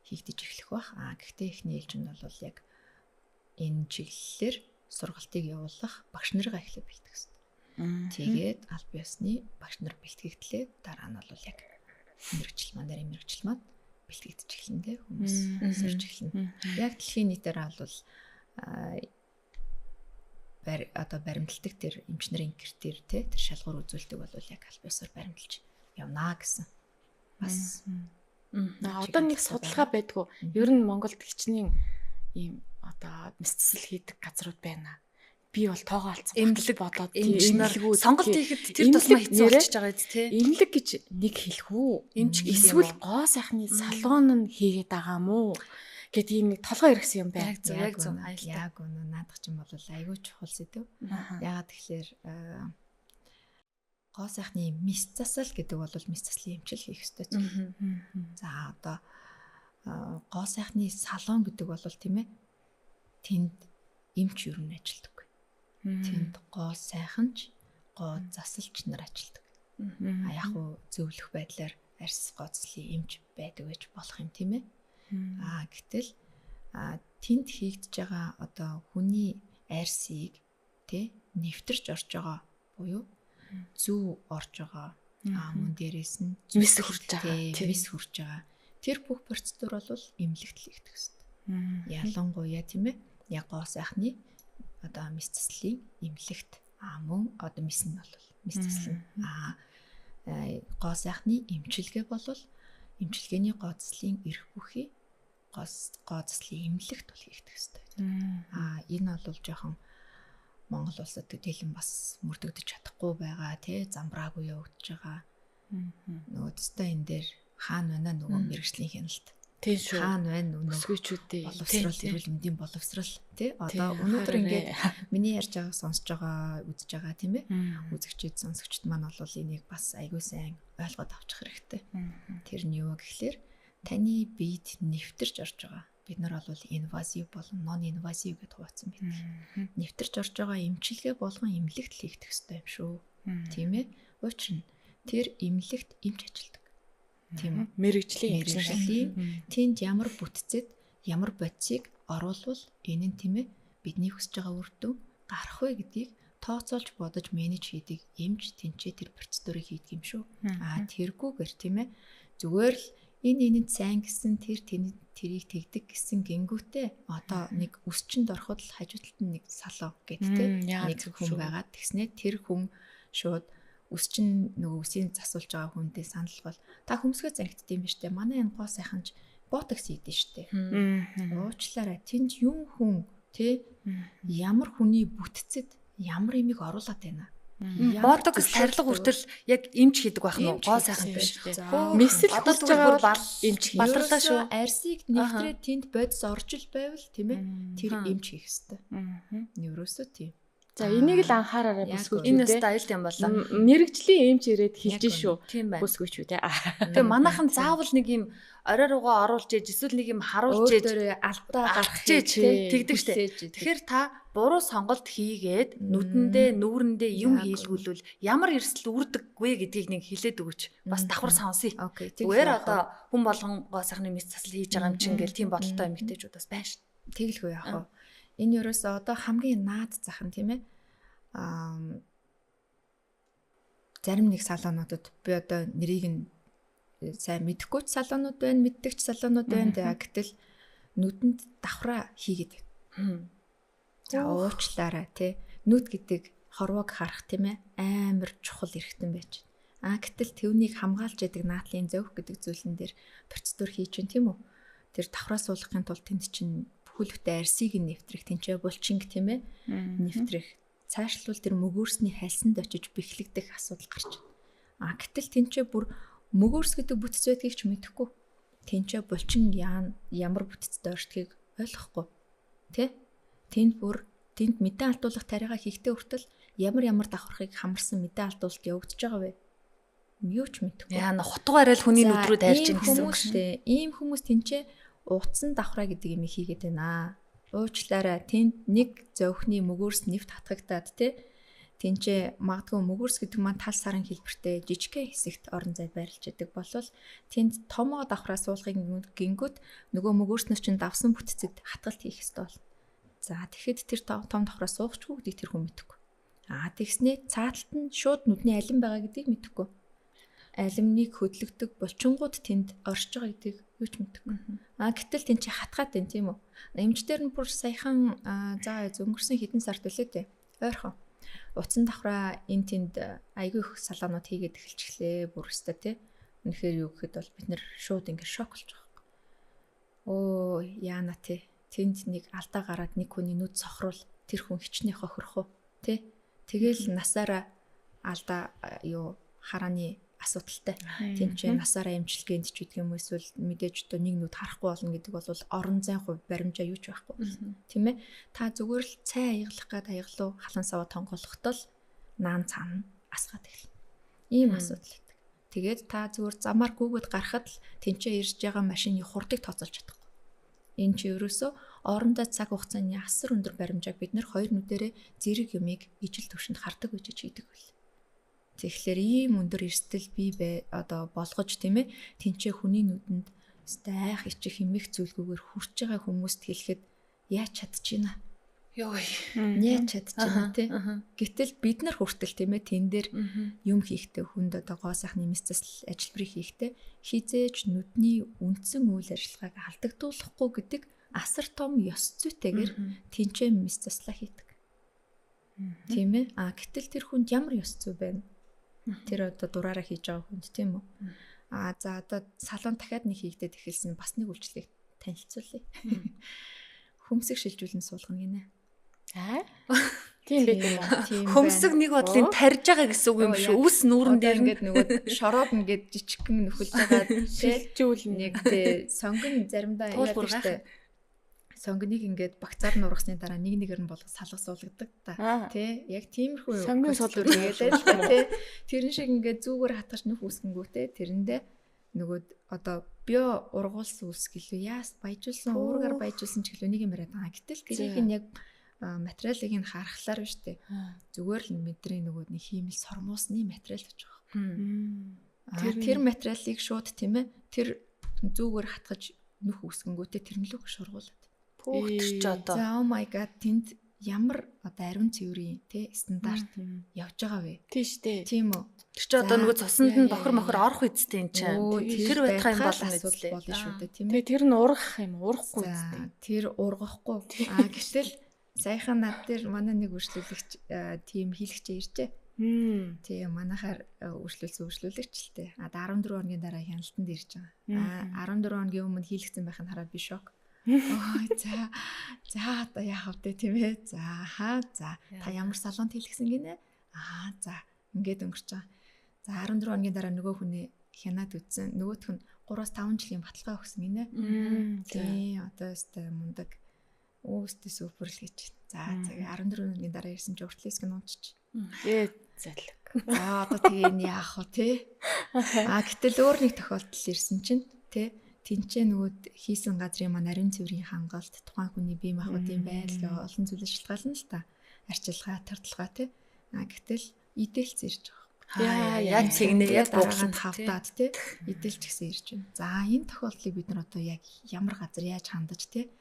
хийгдэж эхлэх бах. Гэхдээ эхний ээлжинд бол яг энэ чиглэлээр сургалтыг явуулах багш нарыгаа эхлэх бэлтгэх гэсэн. Тэгээд аль биесны багш нар бэлтгэгдлээ дараа нь бол яг мэрэгжил маань нарийн мэрэгжил маань бэлтгэгдэж эхэлнэ хүмүүс сурж эхэлнэ. Яг дэлхийн нийтээр бол одоо баримтлагдаг тэр эмч нарын гэртэр тэр шалгуур үзүүлдэг бол яг аль биесээр баримталж явнаа гэсэн. Бас одоо нэг судалгаа байдгүй. Ер нь Монголд хичнээн ийм одоо мис засал хийдэг газрууд байна. Би бол тоогоо алдсан эмнэлэг бодоод эмнэлгүүд сонголт хийхэд тэр тусмаа хэцүү болчихж байгаа биз тий. Эмнэлэг гэж нэг хэлэх үү? Эсвэл гоо сайхны салон нь хийгээд байгаа мó? Гэт ийм нэг толгой иргсэн юм байна. Яг зөв. Яг үнэ наадах чинь бол айгүй чухал сэдв. Яагаад тэгэхээр гоо сайхны мис засал гэдэг бол мис заслын эмчил хийх ёстой зүйл. За одоо гоо сайхны салон гэдэг бол тийм ээ. Тэнд эмч юу н ажилтдаг. Тэнд гоо сайханч, гоо засалч нар ажилтдаг. Яг уу зөвлөх байдлаар арьс гоо заслын эмч байдаг гэж болох юм тийм ээ. Гэтэл тэнд хийгдэж байгаа одоо хүний арьсыг тий нэвтэрч орж байгаа буюу зүү орж байгаа мөн дээрээс нь мис хурж байгаа мис хурж байгаа тэр бүх процедур бол эмнэлэгт хийгдэх ёстой. Ялангуяа тийм ээ яг гоо сайхны одоо мис заслын эмнэлэгт мөн одоо мис нь бол мис заслын гоо сайхны эмчилгээ бол эмчилгээний гоо заслын эрх бүхий гоо заслын эмнэлэгт бол хийгдэх ёстой. Энэ бол жоохон Монгол улсад төдийлөн бас мөрдөгдөж чадахгүй байгаа тий замбраагүй явагдаж байгаа. Нөгөө төстэй энэ дээр хаана байна нөгөө мэрэгжлийн хяналт. Тийм шүү. Хаана байна өсгөөчүүдээ боловсрал эрүүл мэндийн боловсрал тий одоо өнөөдөр ингээд миний ярьж байгааг сонсож байгаа үзэж байгаа тийм ээ. Үзэгчид сонсогчд маань бол энийг бас айгүй сайн ойлгоод авчих хэрэгтэй. Тэр нь юу гэхлээр таны биед нэвтэрч орж байгаа. Бид нар бол инвазив болон нон инвазив гэдээ хуваацсан байдаг. Нэвтэрч орж байгаа эмчилгээ болгон эмнэлэгт хийгдэх ёстой юм шүү. Тийм ээ. Учир нь тэр эмнэлэгт эмч ажилдаг. Тийм үү? Мэргэжлийн тэнд ямар бүтцэд ямар бодисыг оруулвал энэ нь тийм ээ бидний хүсэж байгаа үр дүн гарах вэ гэдгийг тооцоолж бодож менеж хийдэг эмч тэнцээ тэр процедурыг хийдэг юм шүү. Тэргүүгээр тийм ээ зүгээр л энэ сайн гэсэн тэр тэрийг тэгдэг гэсэн гингүүтээ одоо нэг өсчөнд ороход л хажуудалд нь нэг салуу гэдтэй нэг хүн байгаа. Тэгснээ тэр хүн шууд өсчин нөгөө үсийн засуулж байгаа хүнтэй санал бол та хөмсгөө заригдд юм биш үү? Манай энэ гоо сайханч ботокс хийдэж штэ. Уучлаарай тэнд юм хүн тий ямар хүний бүтцэд ямар имийг оруулаад байна. Ботокс тарилга хүртэл яг эмч хийдэг байх нь гоо сайхан биш. Мессел хулж байгаа бол эмч баларлаа шүү. Арьсыг нэвтрээд тэнд бодис орж ил байвал тийм ээ тэр эмч хийх ёстой. Невросо тийм. За энийг л анхаараарай бүсгүйчүүд. Энэ стайлт юм болоо. Мэргэжлийн эмч ирээд хэлж шүү. Тийм байна. Бүсгүйчүүд ээ. Тэгээ манайхан заавал нэг юм орой руугаа оруулж ээж эсвэл нэг юм харуулж ээж алдаа гарах ээж тэгдэг штэ. Тэгэхээр та буруу сонголт хийгээд нүдэндээ нүүрэндээ юм хийлгүүлвэл ямар эрсдэл үүрдэггүй гэдгийг нэг хэлээд өгөөч. Бас давхар сонсъё. Окей. Зүгээр одоо хүн болгонгоо сайхны мэс засал хийж байгаа юм чинь ингээл тийм бодолтой эмэгтэйчүүд бас байна штэ. Тэгэлгүй яах вэ? Энэ ерөөсөө одоо хамгийн наад зах нь тийм ээ. Зарим нэг салонуудад би одоо нэрийг нь сайн мэдэхгүй ч салонууд байна, мэддэгч салонууд байна. Гэтэл нүдэнд давхраа хийгээд байна. За уучлаарай тий. Нүд гэдэг хорвоог харах тийм ээ амар чухал эрхтэн байж байна. Гэтэл тэвнийг хамгаалж яадаг наадлын зөөх гэдэг зүйлэн дээр процедур хийж байна тийм үү? Тэр давхраа суулгахын тулд тэнд чинь бүхэлдээ арсыг нэвтрэх тэнцээ булчинг тийм ээ нэвтрэх цаашлуул тэр мөгөөрсний хальсанд очиж бэхлэгдэх асуудал гарч байна. Гэтэл тэнцээ бүр мөгөөрс гэдэг бүтц байдгийг ч мэдэхгүй. Тэнцээ булчин ямар бүтцтэй оршдгийг ойлгохгүй. Тэ? Тэнд мэдээ алдуулах тариагаа хийхдээ хүртэл ямар давхархыг хамарсан мэдээ алдуулалт явагдаж байгаа вэ? Юу ч мэдэхгүй. Яа хутгаарай л хүний нүд рүү тайрж ийн гэсэн үг шүү. Ийм хүмүүс тэнцээ утсан давхраа гэдэг юм хийгээд байна. Уучлаарай. Тэнд нэг зөөхний мөгөөрс нэвт хатгагдаад тий. Тэнцээ магадгүй мөгөөрс гэдэг маань тал сарын хэлбэртэй жижигхэн хэсэгт орон зай байрлаж идэг болвол тэнд томоо давхраа суулгахыг гингүүд нөгөө мөгөөрснөөс чинь давсан бүтцэд хатгалт хийх ёстой бол. За тэгэхэд тэр том давхраа суугачгүй гэдгийг тэр хүн мэдэхгүй. Тэгснээ цааталт нь шууд нүдний алим байгаа гэдгийг мэдэхгүй. Алимныг хөдлөгдөг булчингууд тэнд оршиж байгаа гэдгийг юу ч мэдэхгүй. Гэтэл тэнд чи хатгаад байна тийм үү? Эмчтэр нь бүр саяхан өнгөрсөн хэдэн сард үлээ дээ. Ойрхон. Утсан давхраа энэ тэнд айгүй их салонууд хийгээд эхэлчихлээ бүр өстой тий. Үнэхээр юу гэхэд бол бид нэр шууд ингэ шок болж байгаа. Оо яана тий. Тэнд нэг алдаа гараад нэг хүний нүд сохрол тэр хүн хичнээн хохирох уу тий. Тэгэл насаараа алдаа харааны асуудалтай. Тэнцээ насаараа эмчилгээнд ч гэдэг юм эсвэл мэдээж одоо нэг нүд харахгүй болно гэдэг бол орон зайн хувь баримжаа юу ч байхгүй болно. Тийм ээ. Та зүгээр л цай аяглах гээд аяглуу халан саваа тонголохдоо л наан цаана асгаад эхэлнэ. Ийм асуудал байдаг. Тэгээд та зүгээр замаар гүгэд гарахад л тэнцээ ирж байгаа машины хурдыг тооцоолж чадахгүй. Энэ чи ерөөсөө орондоо цаг хугацааны асар өндөр баримжааг бид нэр хоёр нүдэрээ зэрэг юмыг ижил төвшөнд хардаг гэж хийдэг байл. Тэгэхээр ийм өндөр эрсдэл бий болгож тийм ээ тэнцээ хүний нүдэнд айх ичих хэмэх зүйлгүйгээр хүрч байгаа хүмүүст хэлэхэд яаж чадчихна. Йой. Яаж чадчихна тий. Гэтэл бид нар хүртэл тийм ээ тэн дээр юм хийхдээ хүнд гоо сайхны мэс засал ажиллабарыг хийхдээ хизээж нүдний үндсэн үйл ажиллагааг алдагдуулахгүй гэдэг асар том ёс зүйтэйгээр тэнцээ мэс заслаа хийдэг. Тийм ээ. Гэтэл тэр хүнд ямар ёс зүй байна? Тэр одоо дураараа хийж байгаа хүнд тийм үү? За одоо салон дахиад нэг хийгдээд эхэлсэн бас нэг үйлчлэгийг танилцуулъя. Хөмсөг шилжүүлэн суулгана гинэ. Тийм байх юм. Хөмсөг нэг бодлын тарьж байгаа гэсэн үг юм шүү. Үс нүүрэн дээр ингээд нөгөө шороод ингээд жижигхэн нөхөлж байгаа шилжүүл нэг тий сонгон заримдаа яадаг штэ. Сонгоныг ингээд багцаар нургасны дараа нэг нэгээр нь болгож салгаж суулгадаг та. Тэ яг тиймэрхүү сонгон суулгаж хийгээд л тэ. Тэрэн шиг ингээд зүгээр хатгаж нүх үсгэнгүүтээ тэрэндээ нөгөө одоо био ургуулсан үс гэлөө яас баяжуулсан уургаар баяжуулсан ч гэлөө нэг юм яриад байгаа. Гэтэл тэрийг нь яг материалыг нь харахлаар биш тэ. Зүгээр л мэдрээ нөгөө нэг хиймэл сормуусны материал гэж байгаа. Тэр материалыг шууд тийм ээ тэр зүгээр хатгаж нүх үсгэнгүүтээ тэрнлүү шургуулад. Пүүгтэрч одоо. За oh my god тэнд ямар одоо ариун цэврийн тэ стандарт явж байгаа вэ? Тийш дээ. Тийм үү. Тэр чи одоо нөгөө цуснд нь бохор орох үсттэй юм чинь. Тэр байх юм болно асуудал болно шүү дээ тийм ээ. Тэр нь ургах юм урахгүй үстэй. Тэр ургахгүй. Гэтэл саяхан над дээр манай нэг үргэлжлүүлэгч тийм хийлэгч иржээ. Тийм манайхаар үргэлжлүүлэгч л дээ. 14 хоногийн дараа хяналтанд ирж байгаа. 14 хоногийн өмнө хийлэгцэн байх нь хараад би шок. За одоо яах вэ тийм ээ. За та ямар салонд хийлгсэн гинэ? За ингээд өнгөрч байгаа. За 14 хоногийн дараа нөгөө хүний хянаад үтсэн. Нөгөөх нь 3-5 жилийн баталгаа өгсөн гинэ. Тийм одоо өстэй мундаг. Өөстөө супер л гэж. За 14 минутын дараа ирсэн чи уртлиск нь унтчих. Залэг. За одоо тэгээ энэ яах вэ те? Гэтэл өөр нэг тохиолдол ирсэн чинь те тэнцээ нөгөө хийсэн газрын маань ариун цэврийн хангалт тухайн хүний бие махбодын байдал олон зүйлс шалтгаална л та. Арчилгаа, тардлага те. Гэтэл идэлц ирж байгаа. Яг цэгнээ яг дараагаар хавтаад те идэлч гэсэн ирж байна. За энэ тохиолдлыг бид нар одоо яг ямар газар яаж хандаж те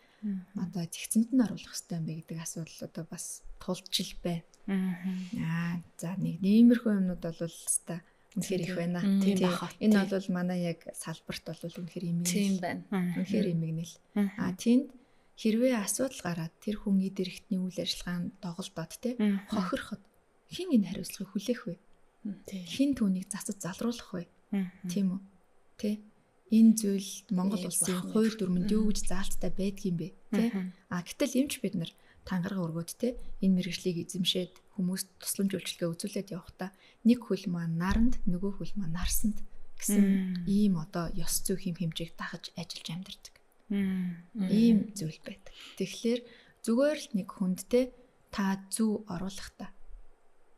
одоо зэгцэнд нь оруулах хэрэгтэй юм бэ гэдэг асуудал одоо бас тулдчил байна. За нэг иймэрхүү юмнууд бол хэвээр үнэхээр их байна. Тийм бахаа. Энэ бол манай яг салбарт бол үнэхээр имэгнэл. Тийм байна. Үнэхээр имэгнэл. Тэнд хэрвээ асуудал гараад тэр хүн эд эрхтний үйл ажиллагаанд доголдоод те хохироход хэн энэ хариуцлагыг хүлээх вэ? Хэн түүнийг засаж залруулах вэ? Тийм үү? Тэ энэ зүйл Монгол улсын хууль дүрмэнд юу гэж заалттай байдгийм бэ? Тэ гэтэл эмч бид нар тангараг өргөөд те энэ мэргэжлийг эзэмшээд хүмүүст тусламж үйлчилгээ үзүүлээд явахдаа нэг хөл маань наранд нөгөө хөл маань нарсанд гэсэн ийм одоо ёс зүй хэмжээг дагаж ажиллаж амьдардаг. Ийм зүйл байдаг. Тэгэхээр зүгээр л нэг хүндтэй та зүү оруулахдаа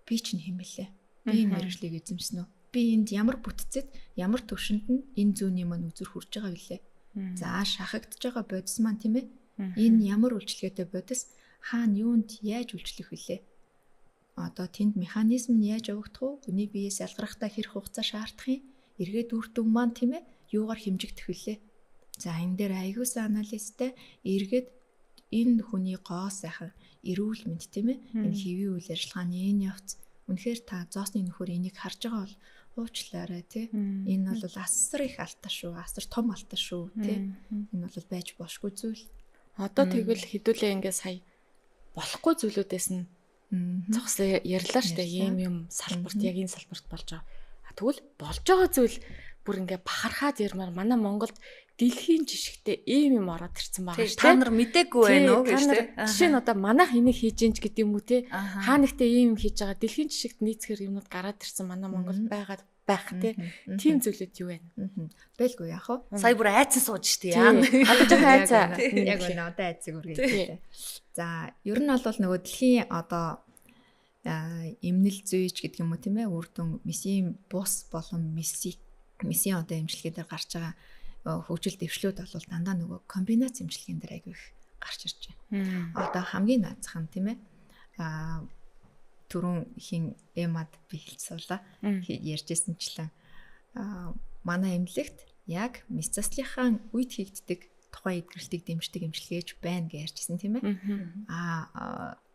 би чинь хэмэлээ. Би энэ мэргэжлийг эзэмсэн үү? Би энд ямар бүтцэд, ямар төвшөнд нь энэ зүүний маань үзүр хурж байгаа вүлээ. За шахагдж байгаа бодис маань тийм ээ. Энэ ямар үйлчлэгээтэй бодис хаана юунд яаж үйлчлэх вүлээ? Одоо тэнд механизм нь яаж явагдах вэ? Хүний биеэс ялгарахтаа хэрэг хугацаа шаардах юм? Эргээд үр дүн маань тийм ээ юугаар хэмжигдэх вүлээ? За энэ дээр аягуулсан анализтай эргээд энэ хүний гоо сайхан эрүүл мэнд тийм ээ энэ хэвийн үйл ажиллагааны энэ явц үнэхээр та зоосны нөхөр энийг харж байгаа бол уучлаарай тий энэ бол асар их алдаа шүү асар том алдаа шүү тий энэ бол байж бошгүй зүйл. Одоо тэгвэл хэдүүлээ ингээ сая болохгүй зүйлүүдээс нь зогслоо ярьлаа штэ ийм юм салбарт яг энэ салбарт болж байгаа. Тэгвэл болж байгаа зүйл бүр ингээ бахархаад ярмаар манай Монголд дэлхийн жишгтээ ийм юм ороод ирсэн байгаа шүү. Та нар мдээгүй байна уу гэж тий. Жишээ нь одоо манайх энийг хийж ийн ч гэдэг юм уу тий. Хаа нэгтээ ийм юм хийж байгаа дэлхийн жишгт нийцгэр юмнууд гараад ирсэн манай Монголд байгаа байх тий. Тийм зүйлүүд юу вэ? Бэлгүй яах вэ? Сая бүр айцсан сууж штэ яа. Одоо айцаа. Яг үнэ одоо айцыг үргэлжлээ. За ер нь бол нөгөө дэлхийн одоо эмнэл зүйч гэдэг юм уу тийм ээ үр дүн месийн бус болон месийн одоо эмчилгээ дээр гарч байгаа хөгжил дэвшлүүд бол дандаа нөгөө комбинац эмчилгээнд дээр айгүй их гарч ирж байна. Одоо хамгийн наацх нь тийм ээ түрүүн хин эмад би хэлцүүлээ ярьжсэнчлэн манай эмнэлэгт яг мэс заслынхаа үед хийгддэг тухайн эдгэрэлтийг дэмждэг эмчилгээч байна гэж ярьжсэн тийм ээ.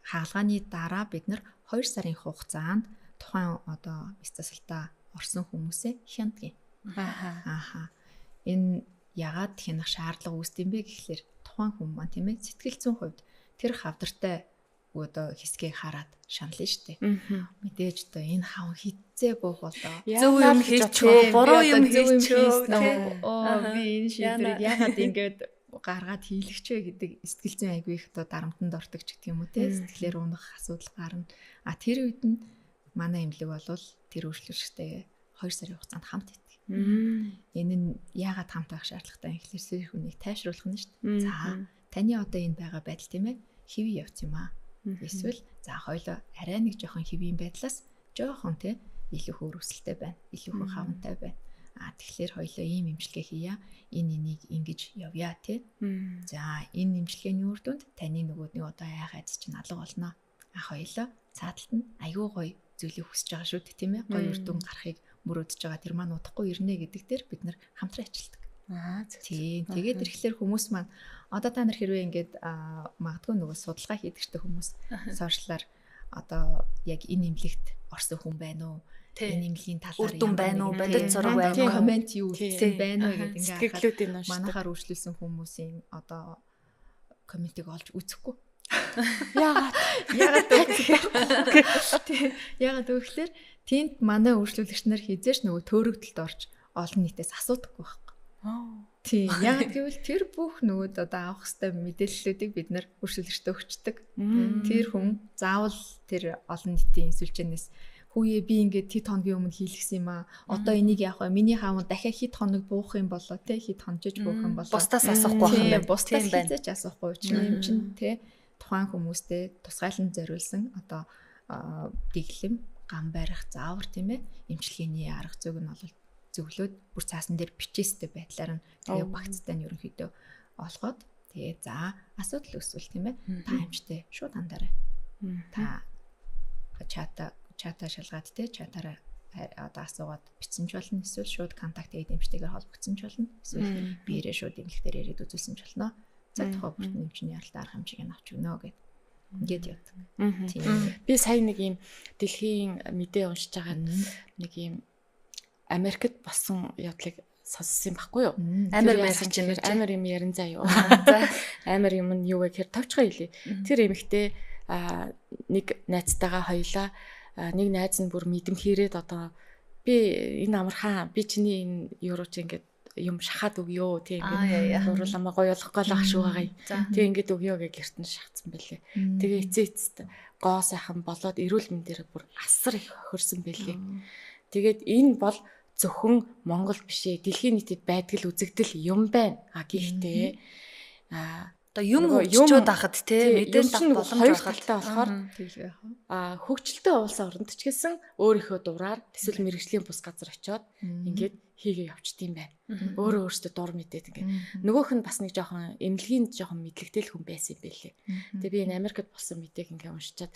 Хаалгааны дараа бид нар 2 сарын хугацаанд тухайн одоо мэс заслалтаа орсон хүмүүсээ хяндгийг. Энэ яагаад хянах шаардлага үүсдэм бэ гэхлээр тухайн хүн маань тийм ээ сэтгэл зүйн хувьд тэр хавдартай одоо хэсгийг хараад шанална штэ. Мэдээж одоо энэ хавн хитцээ буух болоо. Зөв юм хийчихөө, буруу юм хийчихөө. Би энэ шийдвэрийг яагаад ингэж гаргаад хийлэгч вэ гэдэг сэтгэл зүйн айгүй их одоо дарамтанд ортог ч гэдэг юм уу те. Сэтгэлээр унах асуудал гарна. Тэр үед нь манай эмнэлэг болвол тэр өөрчлөлттэй 2 сарын хугацаанд хамт энэ нь яагаад хамт байх шаардлагатай юм гэхэлэр сэрх хүнийг тайвшруулах нь шүү дээ. За таны одоо энэ байгаа байдал тийм ээ хэвий явц юм аа. Эсвэл за хоёлоо арай нэг жоохон хэвийн байдлаас жоохон тий илүү хөөр өсөлттэй байна. Илүү хөө хавантай байна. Тэгэхээр хоёлоо ийм эмчилгээ хийя. Энийг ингэж явъя тий. За энэ эмчилгээний үр дүнд таны нөгөөдний одоо айх айц чинь алга болно. Хоёлоо цааталт нь аюу гоё зүйлийг хүсэж байгаа шүү дээ тийм ээ. Гоё үр дүн гарахыг мөрөөдөж байгаа тэр маань удахгүй ирнэ гэдэг дээр бид нар хамтран ажилладаг. Тийм. Тэгээд ирэхлээр хүмүүс маань одоо та нар хэрвээ ингээд магадгүй нөгөө судалгаа хийдэгчтэй хүмүүс сошиалаар одоо яг энэ эмнэлэгт орсон хүн байна уу? Энэ эмнэлгийн талаар үр дүн байна уу? Бодит зураг байна уу? Коммент юу хэлсэн байна уу гэдэг ингээд сэтгэлүүдийн уншдаг. Манайхаар үйлчлүүлсэн хүмүүсийн одоо комментиг олж үзэхгүй. Яагаад гэвэл тэнд манай үйлчлүүлэгч нар хизээш нөгөө төөрөгдөлд орж олон нийтээс асуудаггүй байхгүй. Тийм. Яагаад гэвэл тэр бүх нөгөөд одоо авах хэвээр мэдээллүүдийг бид нар үйлчлүүлэгчтэй өгчдөг. Тэр хүн заавал тэр олон нийтийн сүлжээнээс хүүе би ингээд хэд хоногийн өмнө хийлгсэн юм аа. Одоо энийг яах вэ? Миний хаав дахиад хэд хоног буух юм болоо те хэд хонжиж буух юм болоо. Бусдаас асуухгүй байх юм байна. Бусдаас хизээч асуухгүй чинь юм чинь те тухайн хүмүүстэй тусгайлан зориулсан одоо дэглэм гам барих заавар тийм ээ эмчилгээний арга зүйг нь бол зөвлөөд бүр цаасан дээр бичээстэй байдлаар нь тэгээ багцтай нь ерөнхийдөө олгоод тэгээ за асуудал үүсвэл тийм ээ та эмчтэй шууд хандаарай. Та чата шалгаад те чатаараа одоо асуугаад бичсэн ч болно эсвэл шууд контакт хийгээд эмчтэйгээр холбогдсон ч болно эсвэл биеэрээ шууд эмнэлгээр яриад үзүүлсэн ч болно. За тухайн бүртэн эмчний яралтай арга хэмжээг нь авч өгнө гэд ингээд явдаг. Би сая нэг юм дэлхийн мэдээ уншиж байгаа нэг юм Америкт болсон явдлыг сонссон байхгүй юу? Амар юм ярин заа юу. Амар юм нь юу вэ гэхээр товчхон хэлий. Тэр эмэгтэй нэг найзтайгаа хоёлаа нэг найз нь бүр мэдэм хийрээд одоо би энэ амархан би чиний энэ юурууч ингээд юм шахаад өгөө тий ингээд гурламаа гоё болгох гол ах шүү байгаа. Тий ингээд өгөө гэж гэртэн шахацсан байлээ. Тэгээ эцээцтэй гоо сайхан болоод эрүүл мэндээр бүр асар их хохирсон байлээ. Тэгээд энэ бол зөвхөн Монгол биш ээ дэлхийн нийтэд байдаг л үзэгдэл юм байна. Гэхдээ одоо юм хөгжчөөд ахад те мэдээлэл авах хоёр талтай болохоор тэгэл хөгжилтэй улс оронд ч гэсэн өөрийнхөө дураар эсвэл мэрэгжлийн бус газар очиод ингээд хийгээ явчдсан байна. Өөрөөсөө дур мэдээд ингээд нөгөөх нь бас нэг жоохон эмнэлгийн жоохон мэдлэгтэй хүн байсан юм байлээ. Тэгээ би энэ Америкт болсон мэдээг ингээд уншичаад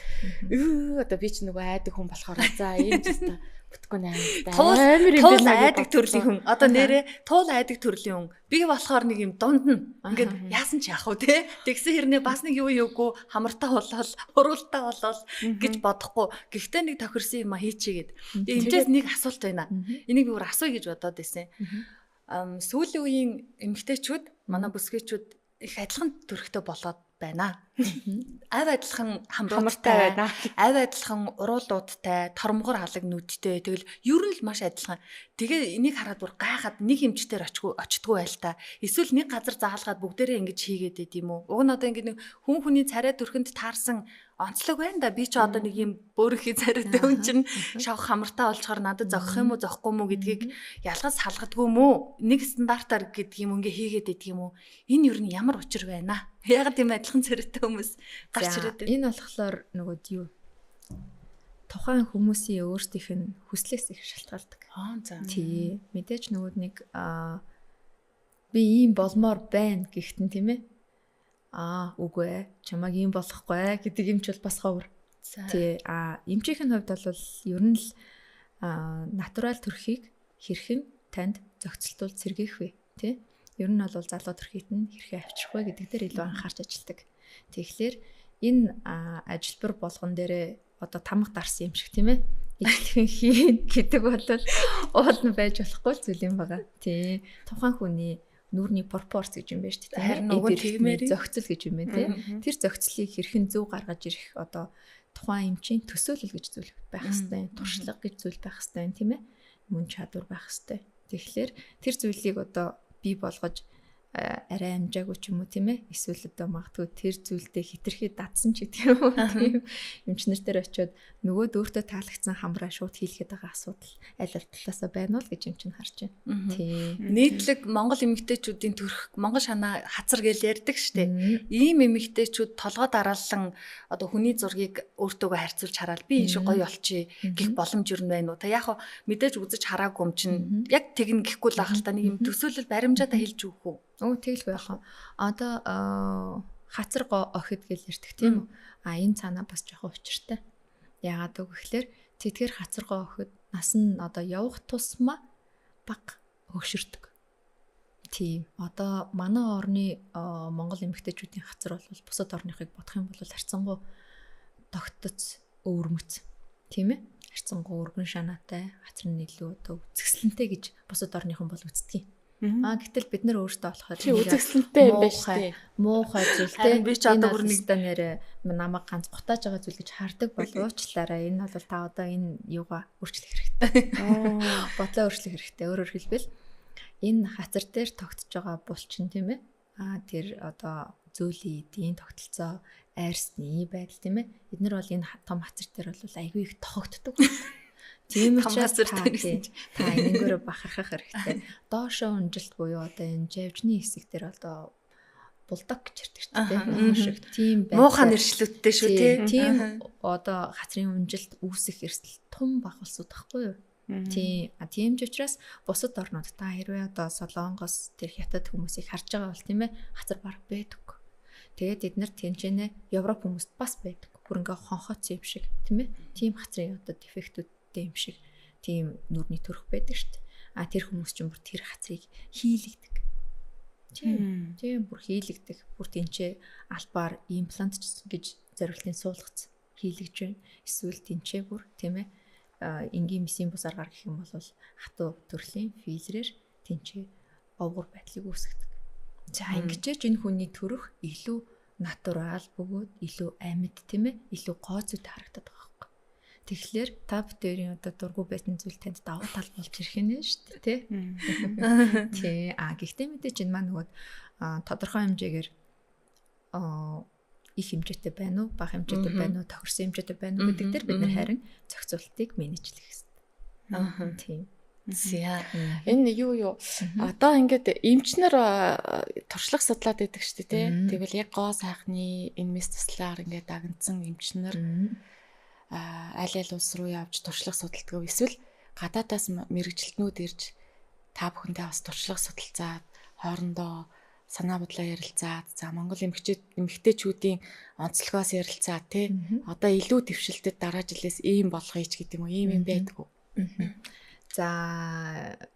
одоо би ч нөгөө айдаг хүн болохоор за ийм ч гэсэн бүтггүй наймтай. Туул айдаг төрлийн хүн. Одоо нэрээ туул айдаг төрлийн хүн. Би болохоор нэг юм дунд нь ингээд яасан ч яах вэ те. Тэгсэн хэрнээ бас нэг юу юугүй хамартаа болол, уралдаа болол гэж бодохгүй. Гэхдээ нэг тохирсон юм а хийчихгээд. Эндээс нэг асуулт байна. Энийг би өөр асууя гэж бодоод байсан. Сүүлийн үеийн эмэгтэйчүүд, манай бүсгүйчүүд их адилхан төрхтэй болоод байна. Авь адилхан хамруултай байна. Авь адилхан уруулуудтай, тормгор халаг нүдтэй. Тэгэл ер нь л маш адилхан. Тэгээ энийг хараад бүр гайхаад нэг эмчтэр очдгоо байл та. Эсвэл нэг газар заалгаад бүгдээрээ ингэж хийгээд байд юм уу? Уг нь одоо ингэ нэг хүн хүний царай төрхөнд таарсан онцлог байна да. Би ч одоо нэг юм бөөрийнхий царайтай хүн чинь шавх хамартаа олчоор надад зогох юм уу, зогохгүй юм уу гэдгийг ялгаж салгадгүй юм уу? Нэг стандартаар гэдэг юм ингээ хийгээд байдаг юм уу? Энэ юу н ямар учир байна? Яг тийм адилхан царайтай хүмүүс гарч ирээд байна. Энэ болохоор нөгөө юу? Тухайн хүмүүсийн өөрсдийнх нь хүслээс их шалтгаалдаг. За. Тий. Мэдээж нөгөө нэг би ийм болмоор байна гэхтэн тийм ээ. Үгүй ээ. Чамайг ийм болохгүй гэдэг юмч бол бас ховор. Тий. Эмчийн хувьд бол ер нь л натурал төрхийг хэрхэн танд зохицолтуул сэргээх вэ? Тий. Ер нь бол залуу төрхийд нь хэрхэн авчрах вэ гэдэг дээр илүү анхаарч ажилладаг. Тэгэхээр энэ ажилбар болгон дээрээ одоо тамга дарсан юм шиг тийм ээ. Ижлэхэн хийн гэдэг бол уул нь байж болохгүй зүйл юм байгаа. Тий. Тухайн хүний нүрийн пропорц гэж юм байна шүү дээ. Харин нөгөө тэгмээр зохицол гэж юм байна тий. Тэр зохицлыг хэрхэн зөв гаргаж ирэх одоо тухайн эмчийн төсөөлөл гэж зүйл байх хэвээр, туршлага гэж зүйл байх хэвээр тийм ээ. Мөн чадвар байх хэвээр. Тэгэхээр тэр зүйлийг одоо бий болгож арай амжаагүй ч юм уу тийм ээ. Эсвэл одоо магадгүй тэр зүйлдээ хитрхи дадсан ч гэдэг юм уу тийм. Эмчнэр дээр очиод нөгөө өөртөө таалагдсан хамраа шууд хийлгээд байгаа асуудал аль талаасаа байна уу гэж юм чинь харж байна. Тийм. Нийтлэг Монгол эмэгтэйчүүдийн төрх Монгол шанаа хацар гэж ярьдаг штэ. Ийм эмэгтэйчүүд толгой дараалан одоо хүний зургийг өөртөөгөө харьцуулж хараад би энэ шиг гоё болчих гэх боломж юу байна уу? Та яг хөө мэдээж үзэж хараагүй юм чинь яг тэгнэ гэхгүй л ахalta нэг юм төсөөлөл баримжаатаа хэлж өгөх үү? Тэгэлгүй яхаа. Одоо хацар охид гэж ярьдаг тийм үү? Энэ цаанаа бас жоохон учиртай. Яагаад үг гэхээр тэдгээр хацар охид нас нь одоо явах тусмаа баг хөгшөрдөг. Тийм. Одоо манай орны Монгол эмэгтэйчүүдийн хацар бол бусад орныхыг бодох юм бол харьцангуй тогтоц өвөрмөц. Тийм ээ? Харьцангуй өргөн шанаатай, хацар нь илүү одоо үзэсгэлэнтэй гэж бусад орныхан бол үздэг юм. Гэтэл бид нар өөрсдөө болохоор үзэсгэлэнтэй юм байна шүү дээ. Муухай зүйлтэй. Би ч одоо бүр нэг нэрээ намайг ганц гутааж байгаа зүйл гэж хардаг бол уучлаарай. Энэ бол та одоо энэ юугаа өөрчлөх хэрэгтэй. Бодлоо өөрчлөх хэрэгтэй. Өөрөөр хэлбэл энэ хацар дээр тогтож байгаа булчин тийм ээ. Тэр одоо зөөлөн эдийн тогтолцоо, айрсны байдал тийм ээ. Эднэр бол энэ том хацар дээр бол айгүй их тогтдог. Тийм учраас Хамгаалсаар тавьсан чи. та энэгээр бахархах хэрэгтэй. Доошоо унжилт буюу одоо энэ жавжны хэсэг дээр одоо булдаг гэж ярьдаг шүү дээ. Нохоо шиг тийм байдлаар Муухай нэршлүүдтэй шүү тий. тийм одоо хацрын унжилт үүсэх эрсдэл тун багуулсууд тахгүй юу? Тийм ч учраас бусад орнууд та хэрвээ одоо Солонгос тэр хятад хүмүүсийг харж байгаа бол тийм ээ хацар баг байдаг. Тэгээд эдгээр тэнцэнэ Европ хүмүүст бас байдаг. Бүр ингээ хонхоц юм шиг тийм ээ. Тийм хацрын одоо дефектүүдтэй юм шиг тийм нүрний төрх байдаг шүү дээ. А тэр хүмүүс ч юм бүр тэр хацрыг хийлэгдэг. Тийм бүр хийлэгдэх. Бүр тэнцээ албаар имплант гэж зориултын суулгац хийлэгж байна. Эсвэл тэнцээ бүр тийм ээ энгийн мисийн бус аргаар гэх юм бол хатуу төрлийн филрээр тэнцээ овгор байдлыг үүсгэдэг. За ингэжээч энэ хүний төрөх илүү натурал бөгөөд илүү амьд тийм ээ илүү гоо зүйтэй харагдаад байгаа байхгүй. Тэгэхээр та бүдэрийн одоо дургу байсан зүйл танд давуу тал болж ирэх нь шүү дээ тий. Тий гэхдээ мэдээж энэ маань нөгөө тодорхой хэмжээгээр их хэмжээтэй байна уу, бага хэмжээтэй байна уу, тохирсон хэмжээтэй байна уу гэдэг дээр бид нар харин зохицуултыг менежлэх хэрэгтэй. Тийм. Зя. Энэ юу одоо ингээд эмчнэр туршлага судлаад байдаг шүү дээ тий. Тэгвэл яг гоо сайхны энэ мэс туслаар ингээд дагнцсан эмчнэр аль улс руу явж туршлага судалдаг. Эсвэл гадаадаас мэрэгчлэтнүүд ирж та бүхэндээ бас туршлага судалцаад хоорондоо санаа бодлоо ярилцаад за Монгол эмэгтэйчүүдийн онцлогоос ярилцаад тий одоо илүү дэвшилтэд дараа жилээс ийм болгоё ч гэдэг юм уу ийм байдгүй. За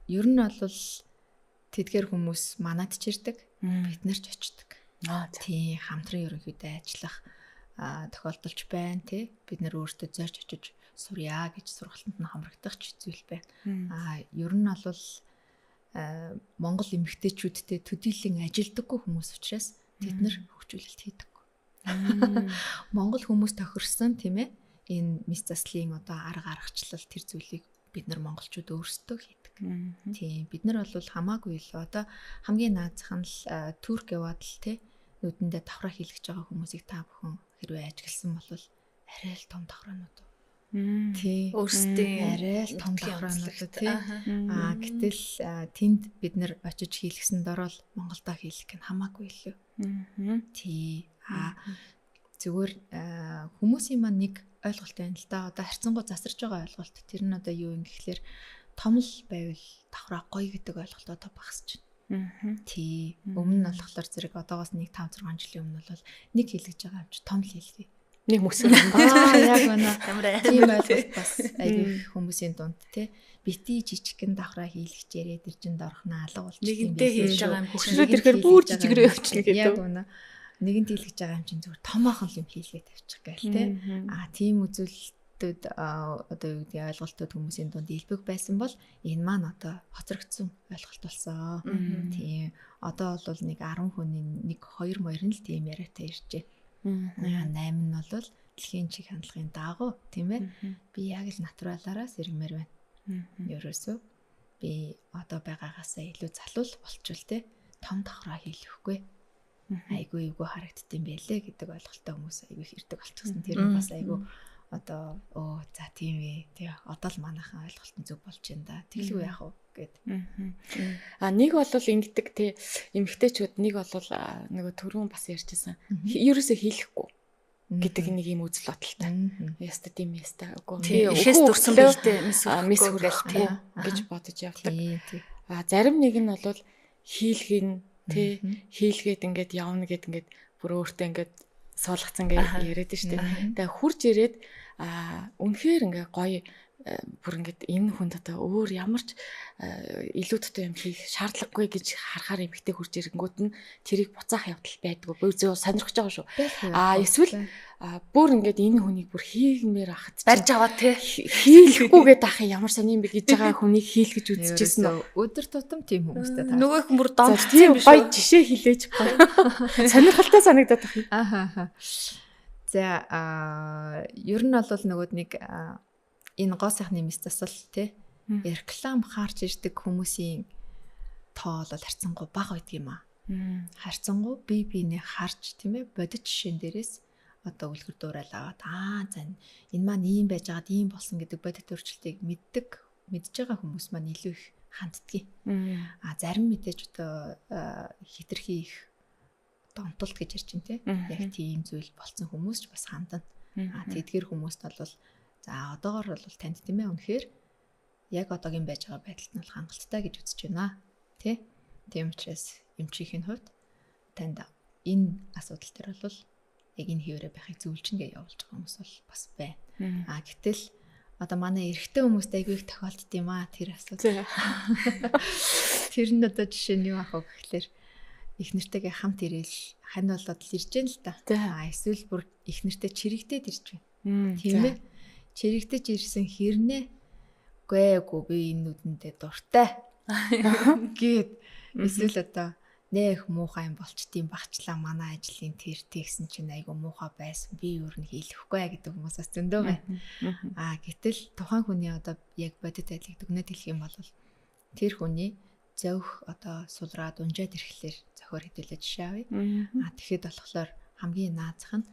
ер нь бол тэдгээр хүмүүс манад ч ирдэг бид нар ч очдог. Тий хамтран ерөнхийдөө ажиллах тохиолдолж байна тий бид нар өөртөө зорж очиж сурья гэж сургалтанд нь хамрагдах ч зүйл байна. Ер нь бол Монгол эмэгтэйчүүдтэй төдийлөн ажилдаггүй хүмүүс учраас тэд нар хөгжүүлэлт хийдэг. Монгол хүмүүс тохирсон тийм ээ энэ мис заслын одоо арга аргачлал тэр зүйлийг бид нар монголчууд өөрсдөө хийдэг. Тийм бид нар бол хамаагүй л одоо хамгийн наазах нь л Турк яваад л тий нүдэндээ давхраа хийлгэж байгаа хүмүүсийг та бүхэн хэрвээ ажигласан бол арай л том давхраанууд. Тий өөрсдийн арай л том давхраанууд тий. Гэтэл тэнд бид нар очиж хийлгэсэн дорол Монголдо хийлгэх нь хамаагүй илүү. Тий зүгээр хүмүүсийн маань нэг ойлголт байна л да. Одоо харьцангуй засарч байгаа ойлголт. Тэр нь одоо юу юм гэхэлэр том л байвал давхраа гоё гэдэг ойлголт одоо багасч байна. Тий. Өмнө нь болохоор зэрэг одоогоос нэг 5 6 жилийн өмнө бол нэг хийлгэж байгаа юм чи том л хийлгэе. Нэг мөсөө. Яг байна. Тийм ойлголт бас аягүй хүмүүсийн дунд тий. Бити жижигхэн давхраа хийлгэж ярээд иржинд орохно алга болчих юм. Нэгэнтээ хийж байгаа юм хөгшрөөд ирэхээр бүр жижигрээ явчихна гэдэг. Яг үнэ. Нэгэнт хийлгэж байгаа юм чинь зүгээр томоохон юм хийлгээ тавьчих гээл тий. Тийм үзүүлэлтүүд одоо юу гэдэг ойлголтууд хүмүүсийн дунд илбэг байсан бол энэ маань одоо хоцрогдсон ойлголт болсон. Тийм. Одоо бол нэг 10 хүний нэг 2 моёр нь л тийм яриатай иржээ. 8 нь бол дэлхийн чиг хандлагын дагуу тийм ээ. Би яг л натуралаараа сэргмээр байна. Ерөөсөө би одоо байгаагаасаа илүү залуул болчвол тий том давхраа хийлгэхгүй. Айгүй харагддсан байлээ гэдэг ойлголттой хүмүүс айгүй хэрдэг болчихсон. Тэр нь бас айгүй одоо за тийм ээ. Тэгээ одоо л манайхан ойлголт нь зөв болж байна да. Тэглгүй яах вэ гэд. Нэг бол ингэдэг тий эмэгтэйчүүд нэг бол нөгөө түрүүн бас ярьжсэн. Ерөөсөө хийлэхгүй гэдэг нэг юм үзэл бодолтой. Яста тийм яста. Тий ихээс дурсан бэлтэй мис хүрэлтэй гэж бодож явдаг. Зарим нэг нь бол хийлгэн тий хийлгээд ингээд явна гэд ингээд бүр өөртөө ингээд суулгацсан гэж яриад штеп. Тэгээ хурж ирээд үнэхээр ингээ гоё бүр ингээд энэ хүнд одоо өөр ямар ч илүү төтөө юм хийх шаардлагагүй гэж харахаар эмхтэй хурж ирэнгүүт нь тэрийг буцаах явдал байдгүй. Бөө сонирхож байгаа шүү. Эсвэл бүр ингээд энэ хүнийг бүр хийгмээр ахад барьж аваад тий хийлэхгүйгээд ахын ямар сони юм бэ гэж байгаа хүнийг хийлгэж үзчихсэн нь өдөр тутам тийм хүмүүстэй таа. Нөгөө хүн бүр домцсон юм биш үү? Гоё жишээ хэлээж гоё. Сонирхолтой санагдаад байна. За ер нь бол нөгөөд нэг энэ гоо сайхны мис засал тий реклам харж ирдэг хүмүүсийн тоо бол харьцангуй бага байдаг юм аа. Харьцангуй бие биенээ харж тийм ээ бодит жишээн дээрээс одоо үлгэр дуурайл аваад за энэ маань ийм байж байгаад ийм болсон гэдэг бодит өөрчлөлтийг мэдж байгаа хүмүүс маань илүү их ханддгийг. Зарим мэдээж одоо хитрхи их одоо онтолт гэж ярьж байна те. Яг тийм зүйл болсон хүмүүс ч бас хандана. Тэдгээр хүмүүст бол за одоогоор бол танд тийм ээ үнэхээр яг одоогийн байж байгаа байдалд нь бол хангалттай гэж үзэж байна. Тэ? Тийм учраас эмчийн хувьд танд энэ асуудал төр бол яг энэ хിവэрэ байхыг зөвлөж гэж явуулж байгаа хүмүүс бол бас байна. Гэтэл одоо манай эрэгтэй хүмүүст айгүй их тохиолдд юм тэр асуудал. Тэр нь одоо жишээ нь юу ах вэ гэхэлэр их нэртэйгээ хамт ирээл хань болоод л ирж гэн л та. Эсвэл бүр их нэртэй чирэгдээд ирж байна. Тийм ээ. Чирэгдэж ирсэн хэрнээ үгүй би энэ нүдэндээ дуртай гээд эсвэл одоо нэх муухай юм болчтiin багчлаа манай ажлын тэр тэгсэн чинь айгу муухай байсан би юу н хийлэхгүй гэдэг хүмүүсээс зөндөө байна. Гэтэл тухайн хүний одоо яг бодит байдлыг дүгнэж хэлэх юм бол тэр хүний зовх одоо сулраад унжаад ирэхлээр зохиор хэдүүлээ жишээ авъя. Тэгэхэд болохоор хамгийн наазах нь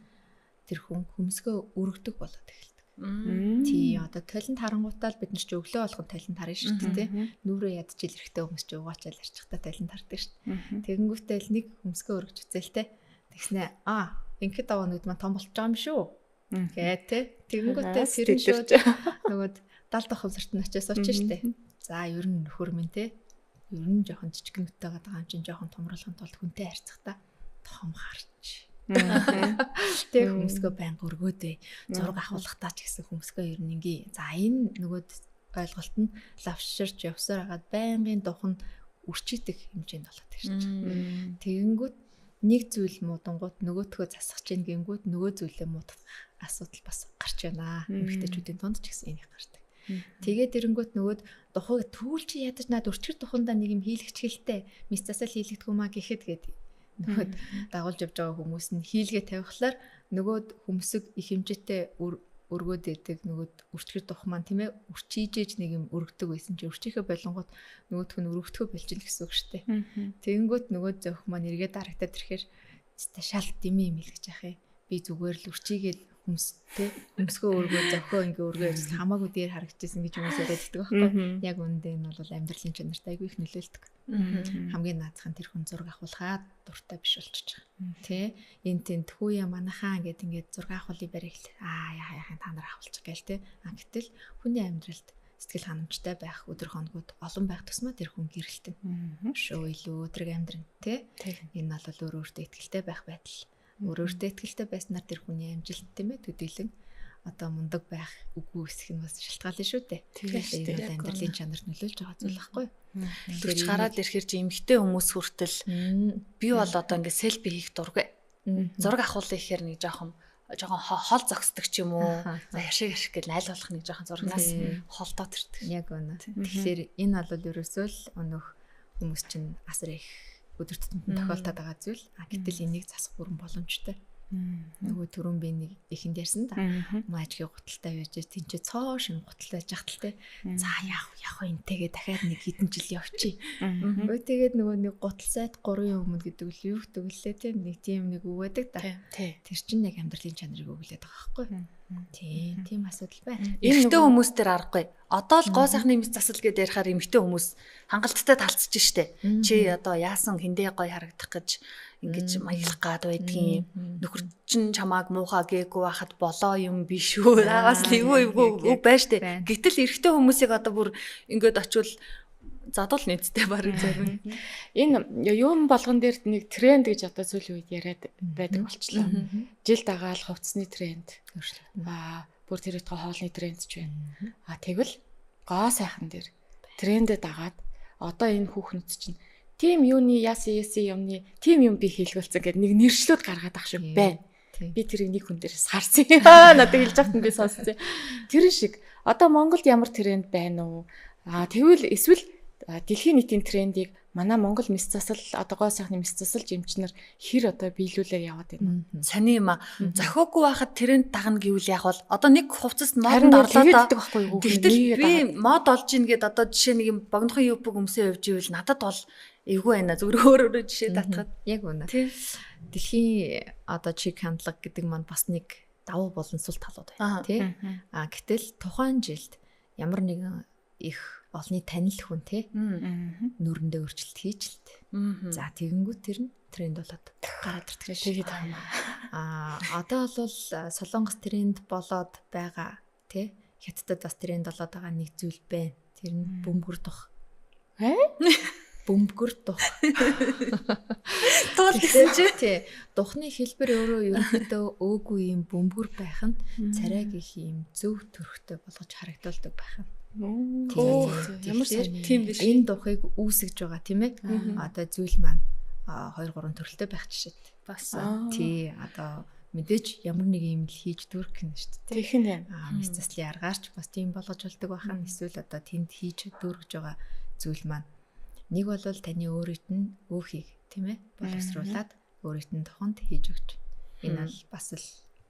тэр хүн хүмсгөө өргөдөг болоод эхэлдэг. Тий одоо талент харангуутаа бид нар ч өглөө болгон талент харна шүү дээ. Нүрээ ядчил эрэхтэй хүмүүс ч угаачаал ярьчихтаа талент хардаг шүү дээ. Тэгэнгүүтээ л нэг хүмсгөө өргөж үзээлтэй. Тэгснэ ингээд аваад нүд маань том болж байгаа юм шүү. Гээ тэ. Тэгэнгүүтээ тэр нь шууд нөгөө 70 дахь хувцарт нь очиж суучих штэ. За ер нь нөхөр минь тэ. Ер нь жоохон жижиг нүдтэй байгаа юм чинь жоохон томруулахын тулд хүнтэй харьцахтаа том харч. Тэг хүмүүсгөө байнга өргөөдөө зураг авахлахтаа ч гэсэн хүмүүсгөө ер нь ингээ за энэ нөгөө ойлголт нь лавширч явсаар хагаад байнгын духан үрчийдэг хэмжээнд болоод ирж. Тэгэнгүүт нэг зүйл муудангууд нөгөөтгөө засах чинь гингүүд нөгөө зүйлээ муудах асуудал бас гарч байна. Эмэгтэйчүүдийн дунд ч гэсэн энийг гардаг. Тэгээд эрэнгүүт нөгөөд духаг түүл чи ядаж наад өрчгөр тухандаа нэг юм хийлгэж хэлтэй мис засал хийлэгдэх юм а гэхэд гээд нөгөөд дагуулж явж байгаа хүмүүс нь хийлгээ тавихлаар нөгөөд хүмсэг их хэмжээтэй өргөөд идэг нөгөөд өрчгөр дух маань тийм ээ өрчийжээж нэг юм өргөдөг байсан чи өрчийнхээ болонгууд нөгөөдх нь өргөдөхөө болчихно гэсэн үг шүү дээ. Тэгэнгүүт нөгөөд зөөх маань эргээд дарагтаад ирэхээр шал дими юм хэлгэж яах юм. Би зүгээр л өрчийгээл хүмсгөө өргөө зөхөө ингээ өргөө яж хамаагүй дээр харагдчихсан гэж хүмүүс яриад байдаг байхгүй. Яг үүндээ энэ бол амьдралын чанарт айгүй их нөлөөлдөг. Хамгийн наацхан тэр хүн зураг авахлахаа дуртай биш болчихж байгаа. Тэ энэ тэнд хүүе манайхаа ингээд зураг авахлыг барих яахаа та нар авалчих гээл тэ. Гэтэл хүний амьдралд сэтгэл ханамжтай байх өдөр хоногуд олон байх тусмаа тэр хүн гэрэлтэн. Шөө илүү өдрөг амьдрын тэ. Энэ бол өөртөө ихтэй байх байдал. Өөртөө ихтэй байснаар тэр хүний амжилт тийм ээ төдийлөн одоо мундаг байх үгүй эсэх нь бас шалтгаална шүү дээ. Тэгэхээр энэ амьдралын чанарт нөлөөлж байгаа зүйл байхгүй юу? Төрч гараад ирэхэр чи эмэгтэй хүмүүс хүртэл би бол одоо ингээд селфи хийх дургүй. Зураг авахлаа ихээр нэг жоохон хол зогсдог ч юм уу. За яшиг гэл айл болох нэг жоохон зурагнаас холдоод ирдэг. Яг үнэ. Тэгэхээр энэ бол ерөөсөө л өнөх хүмүүс чинь асар их өдөр тутмын тохиолдоод байгаа зүйл. Гэтэл энийг засах бүрэн боломжтой. Нөгөө түрүүн би нэг ихэнд ярьсан да. Маажгийн гуталтай байж тэнцээ цоо шин гутал байж ахталтай. За яах вэ энтэйгээ дахиад нэг хэдэн жил явчих. Тэгээд нөгөө нэг гутал сайд 3 өмнө гэдэг л юу гэдэг лээ тийм нэг тийм нэг үг байдаг да. Тэр чинь яг амьдралын чанарыг өгүүлээд байгаа байхгүй. Тийм асуудал байна. Эмэгтэй хүмүүс төр аргагүй. Одоо л гоо сайхны мэс засал гэдээ ярихаар эмэгтэй хүмүүс хангалттай талцж штэ. Чи одоо яасан хиндээ гоё харагдах гэж ингэж маялах гад байдгийн. Нөхөр чин чамааг муухай гээгүй байхад болоо юм биш үү? Аагаас л эвгүй байж штэ. Гэтэл эрэгтэй хүмүүсийг одоо бүр ингэж очивол задуул нийцтэй барыг зарим. Энэ юм болгон дээр нэг тренд гэж одоо сүүлийн үед яриад байдаг болчлоо. Жил дагаал хувцсны тренд. Бүр тэр ихтэй хоолны тренд ч байна. Тэгвэл гоо сайхан дээр трендэд дагаад одоо энэ хүүхнүүд чинь тийм юуны яасан юмны тийм юм би хийлгүүлсэн гэдэг нэг нэршлүүд гаргаад ах шиг байна. Би тэрийг нэг хүн дээрээс харсан. Надад хэлж байхад би сонссон. Тэр шиг одоо Монголд ямар тренд байна уу? Тэгвэл эсвэл дэлхийн нийтийн трендийг манай Монгол мис засал одоо гоо сайхны мис засал жимчнэр хэр одоо биелүүлээр яваад байна. Сони юм а. Зохиогүй байхад тэрэнд дагна гэвэл яг бол одоо нэг хувцас модонд орлоо да. Тэгтэл би мод олж ийн гэд одоо жишээ нэг юм богинохон юпг өмсөө явж ивэл надад бол эвгүй байна. Зүгээр өөрөөр жишээ татхад. Яг үнэ. Дэлхийн одоо чиг хандлага гэдэг маань бас нэг давуу болонсул талууд байна тий. Гэтэл тухайн жилд ямар нэгэн их олны танил хүн тий нүрэндээ өөрчлөлт хийж л тээ. За тэгэнгүүт тэр нь тренд болоод гараад ирдэг шиг байна. Одоо бол Солонгос тренд болоод байгаа тий. Хятадд бас тренд болоод байгаа нэг зүйл байна. Тэр нь бөмбөр дух. Бөмбөр дух. Тул гэсэн чи тий. Духны хэлбэр өөрөө ерөнхийдөө өөгүй юм бөмбөр байх нь царайг их юм зөв төрхтэй болгож харагдуулдаг байх нь. Ямар тийм биш. Энэ духыг үүсгэж байгаа тийм ээ. Одоо зүйл маань 2 3 төрөлтэй байх жишээ. Бас тий одоо мэдээж ямар нэг юм л хийж дүрх гэнэ шүү дээ. Тэгэх нь мис заслын аргаарч бас тийм болгож болдог байхan эсвэл одоо тэнд хийж дүргэж байгаа зүйл маань нэг бол таны өөрийгт нь өөхийг тийм ээ боловсруулад өөрийгт нь туханд хийж өгч. Энэ бол бас л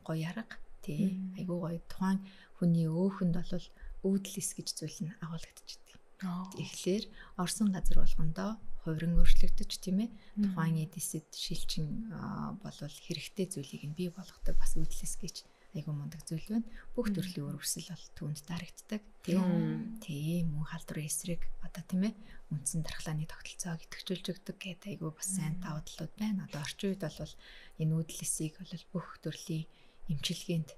гоё арга тий. Айгуу гоё тухайн хүний өөхөнд бол өөдлис гэж зүйл нь агуулгадчихдаг. Тэгэхээр орсон газар болгондоо хувиран өөрчлөгдөж тийм ээ тухайн эдисэд шилжин болвол хэрэгтэй зүйлийг нь бий болгодог бас өөдлис гэж айгуу мундаг зүйл байна. Бүх төрлийн өрөвсөл бол түүнд дарагддаг. Тийм мөн халдвар эсрэг одоо тийм ээ үндсэн дархлааны тогтолцоог идэвхжүүлж өгдөг гэдэг айгуу бас сайн давуу талууд байна. Одоо орчин үед бол энэ өөдлисийг бол бүх төрлийн эмчилгээнд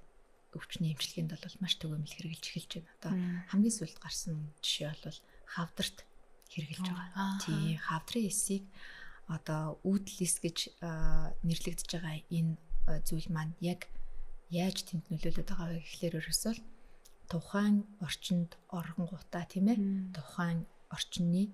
өвчний эмчилгээнд бол маш төгөөмөл хэрэгжилж эхэлж байна. Одоо хамгийн сүүлд гарсан жишээ бол хавдарт хэрэгжилж байгаа. Тий, хавдрын эсийг одоо өөдлис гэж нэрлэгдэж байгаа энэ зүйл маань яг яаж тэнд нөлөөлөд байгаа вэ гэхлээр ерөөсөө тухайн орчинд оргонгуудаа тийм ээ тухайн орчны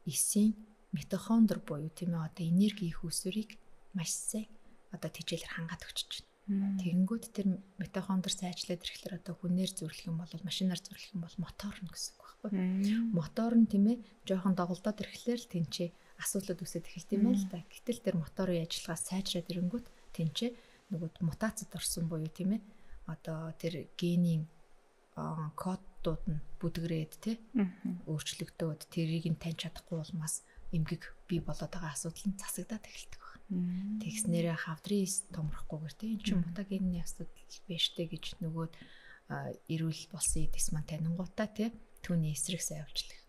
эсийн митохондри буюу тийм ээ одоо энерги их үсвэрийг маш сайн одоо тэжээлэр хангаад өгч байна. Тэгэнгүүт тэр митохондри сайжлаад ирэхлээр одоо хүнээр зөвлөх юм бол машинаар зөвлөх юм бол мотор нь гэсэн үг байхгүй. Мотор нь тийм ээ жоохон доголдоод ирэхлээр тэнцээ асуудлууд үсэж эхэлт юм байна л да. Гэтэл тэр моторын ажиллагаа сайжраад ирэнгүүт тэнцээ нөгөө мутацид орсон буюу тийм ээ одоо тэр генийн кодууд нь бүдгрээд тий өөрчлөгдөөд тэрийг нь таньж чадахгүй болмаас эмгэг бий болоод байгаа асуудал нь засагдаад эхэлдэг байна. Тэгснээрээ хавдрын эс томрохгүйгээр тий эн чинь мутагенний асуудал биш дээ гэж нөгөөд эрүүл болсон эдис маань танингуудаа тий түүний эсрэг сайвчлах.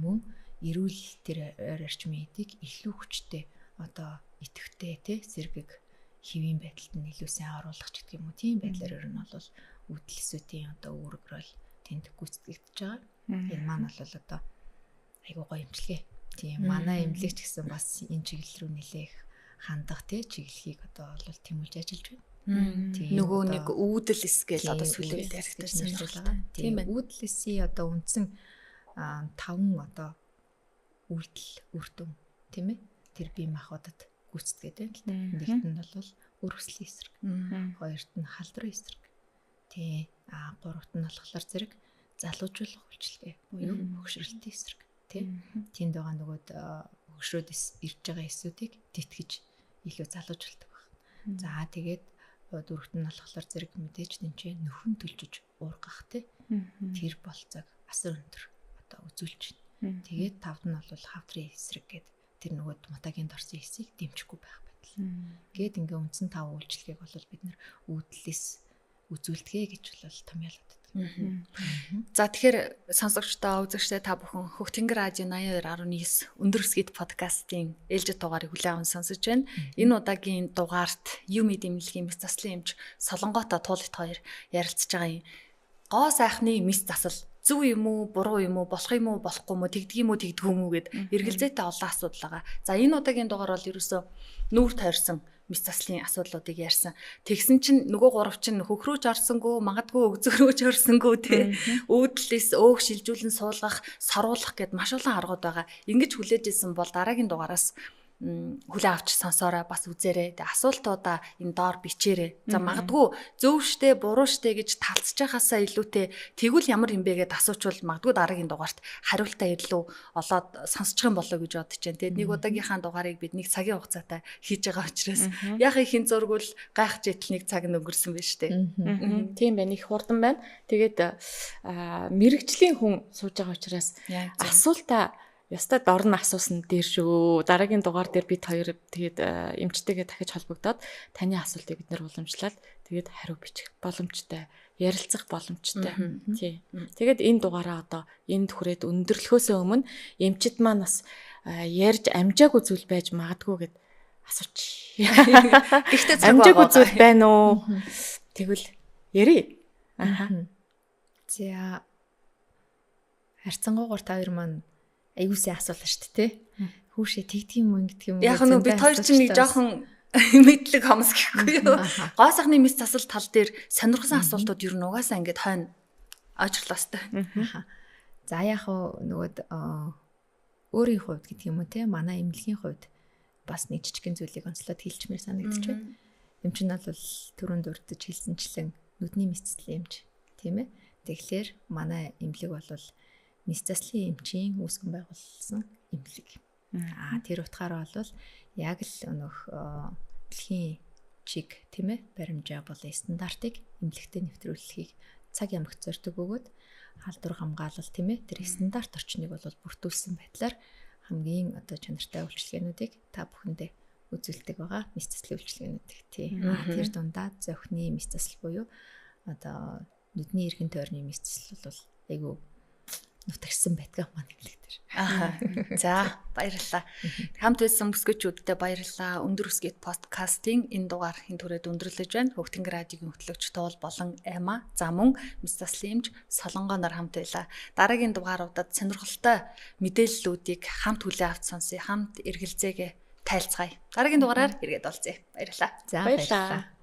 Мөн эрүүл тэр ойр орчмын эдийг илүү хүчтэй одоо идэвхтэй тий сэргэг хэвийн байдалд нь илүү сайн оруулах ч гэдэг юм уу. Тийм байдлаар ер нь бол үдлэсүүдийн одоо үүрэгрэл тэнд гүйцэтгэгдэж байгаа. Энэ маань бол одоо айгуу гоё имчилгээ. Тийм манай эмнэлэгч гэсэн бас энэ чиглэл рүү нэлээх хандах тий чиглэлийг одоо бол тэмүүлж ажиллаж байна. Тийм нөгөө нэг үүдэлс гэж одоо сүлээд яригдсан байна. Тийм байна. Үүдэлсийн одоо үндсэн 5 одоо үйлдэл үр дүн тийм ээ тэр бие махбодод гүйцэтгээд байна л да. Нэгт нь бол өрөвслийн эсрэг. Хоёрт нь халдварын эсрэг. Тий. Гуравт нь болохоор зэрэг залуужуулах үйлчилгээ буюу хөгшрөлтийн эсрэг. Тий. Тэнд байгаа нөгөөд хөгшрөөд ирж байгаа эсүүдийг тэтгэж илүү залуужуулдаг байна. За тэгээд дөрөвт нь болохоор зэрэг мэдээж тэнцээ нөхөн төлжиж уургах тий. Тэр болцоог асар өндөр одоо үзүүлж байна. Тэгээд тавд нь бол хавдрын эсрэг гэдэг тэр нөгөөд мутагенд орсон эсийг дэмжихгүй байх байдал. Гээд ингээ үндсэн 5 үйлчлэгийг бол бид нэр өөдлис үзүүлдэгэ гэж бол томьёолоод байдаг. За тэгэхээр сонсогчдоо үзэгчдээ та бүхэн Хөх Тэнгэр радио 82.19 өндөр өсгийд подкастын ээлжид дугаарыг хүлээн аван сонсож байна. Энэ удаагийн дугаарт Юу мэд эмнэлгийн мэс заслын эмч Солонготой туулгт хоёр ярилцж байгаа юм. Гоо сайхны мэс засал зөв юм уу, буруу юм уу, болох юм уу, болохгүй юм уу, тэгдэг юм уу, тэгдэггүй юм уу гэд эргэлзээтэй олон асуудал байгаа. За энэ удаагийн дугаар бол ерөөсөө нүүр тойрсон мэс заслын асуудлуудыг ярьсан. Тэгсэн чинь нөгөө гурав чинь хөхрөөж орсонгүй, магадгүй өгзөрөөж орсонгүй тий. Өөдлөөс өөх шилжүүлэн суулгах, саруулах гэд маш олон аргууд байгаа. Ингэж хүлээж исэн бол дараагийн дугаараас хүлээ авч сонсоорой, бас үзээрэй. Тэгээ асуултуудаа энэ доор бичээрэй. За магадгүй зөв штэ, буруу штэ гэж талцж байхаасаа илүүтэй тэгвэл ямар юм бэ гэдээ асуучвал магадгүй дараагийн дугаарт хариултаа илүү олоод сонсчих юм болоо гэж бодож байна. Тэгээд нэг удаагийнхаа дугаарыг бид нэг цагийн хугацаатай хийж байгаа учраас яг ихийн зургуул гайхаж идэл нэг цаг өнгөрсөн байна штэ. Тийм байна, их хурдан байна. Тэгээд мэрэгжлийн хүн сууж байгаа учраас асуултаа ястаа дор нь асуусан дээр шүү. Дараагийн дугаар дээр бид хоёр тэгээд эмчтэйгээ дахиж холбогдоод таны асуултыг бид нэр уламжлаад тэгээд хариу бичих боломжтой, ярилцах боломжтой. Тий. Тэгээд энэ дугаараа одоо энд хүрээд өндөрлөхөөсөө өмнө эмчид маань бас ярьж амжаагүй зүйл байж магадгүй гэд асууч. Гэхдээ амжаагүй зүйл байна уу? Тэгвэл ярий. За харьцангуйгаар та хоёр маань аюусаа асуулаа шүү дээ. Хүүшээ тэгдэг юм уу ингэдэг юм уу? Яг нь бид хоёр чинь нэг жоохон мэдлэг хомс гэхгүй юу? Гоо сайхны мэс засал тал дээр сонирхсан асуултууд ер нь угаасаа ингээд хойно очрлоостой. За яг нөгөө өөрийн хувьд гэдэг юм уу те, манай эмнэлгийн хувьд бас нэг жижигхэн зүйлийг онцлоод хэлчихмээр санагдчих байна. Эм чинь бол түрүүнд урдж хэлсэнчлэн нүдний мэс заслын эмч, тийм ээ. Тэгэхээр манай эмнэлэг бол мэс заслын эмчийн үүсгэн байгуулсан эмнэлэг. Тэр утгаараа бол яг л өнөх дэлхийн чиг тийм ээ баримжаа болон стандартыг эмнэлэгтээ нэвтрүүлэхийг цаг ямагт зорддог бөгөөд халдвар хамгаалал тийм ээ тэр стандарт орчныг бол бүрдүүлсэн байдлаар хамгийн одоо чанартай үйлчилгээнүүдийг та бүхэндээ үзүүлдэг байгаа мэс заслын үйлчилгээнүүдийг тийм. Тэр дундаа зохины мэс засал буюу одоо нүдний эргэн тойрны мэс засал бол айгүй нутагсан байдаг маань хэлэг дээр. За баярлалаа. Хамт байсан бүсгүйчүүдтэй баярлалаа. Өндөр өсгийт подкастын энэ дугаар хин түрээд өндөрлөж байна. Хөгтөнгөр радиогийн хөтлөгч Туул болон Ама за мөн мэс заслын эмч Солонгоо нар хамт байлаа. Дараагийн дугааруудад сонирхолтой мэдээллүүдийг хамт хүлээ авч сонсъё. Хамт эргэлзээгээ тайлцгаая. Дараагийн дугаараар иргэд олзъя. Баярлалаа. За баярлалаа.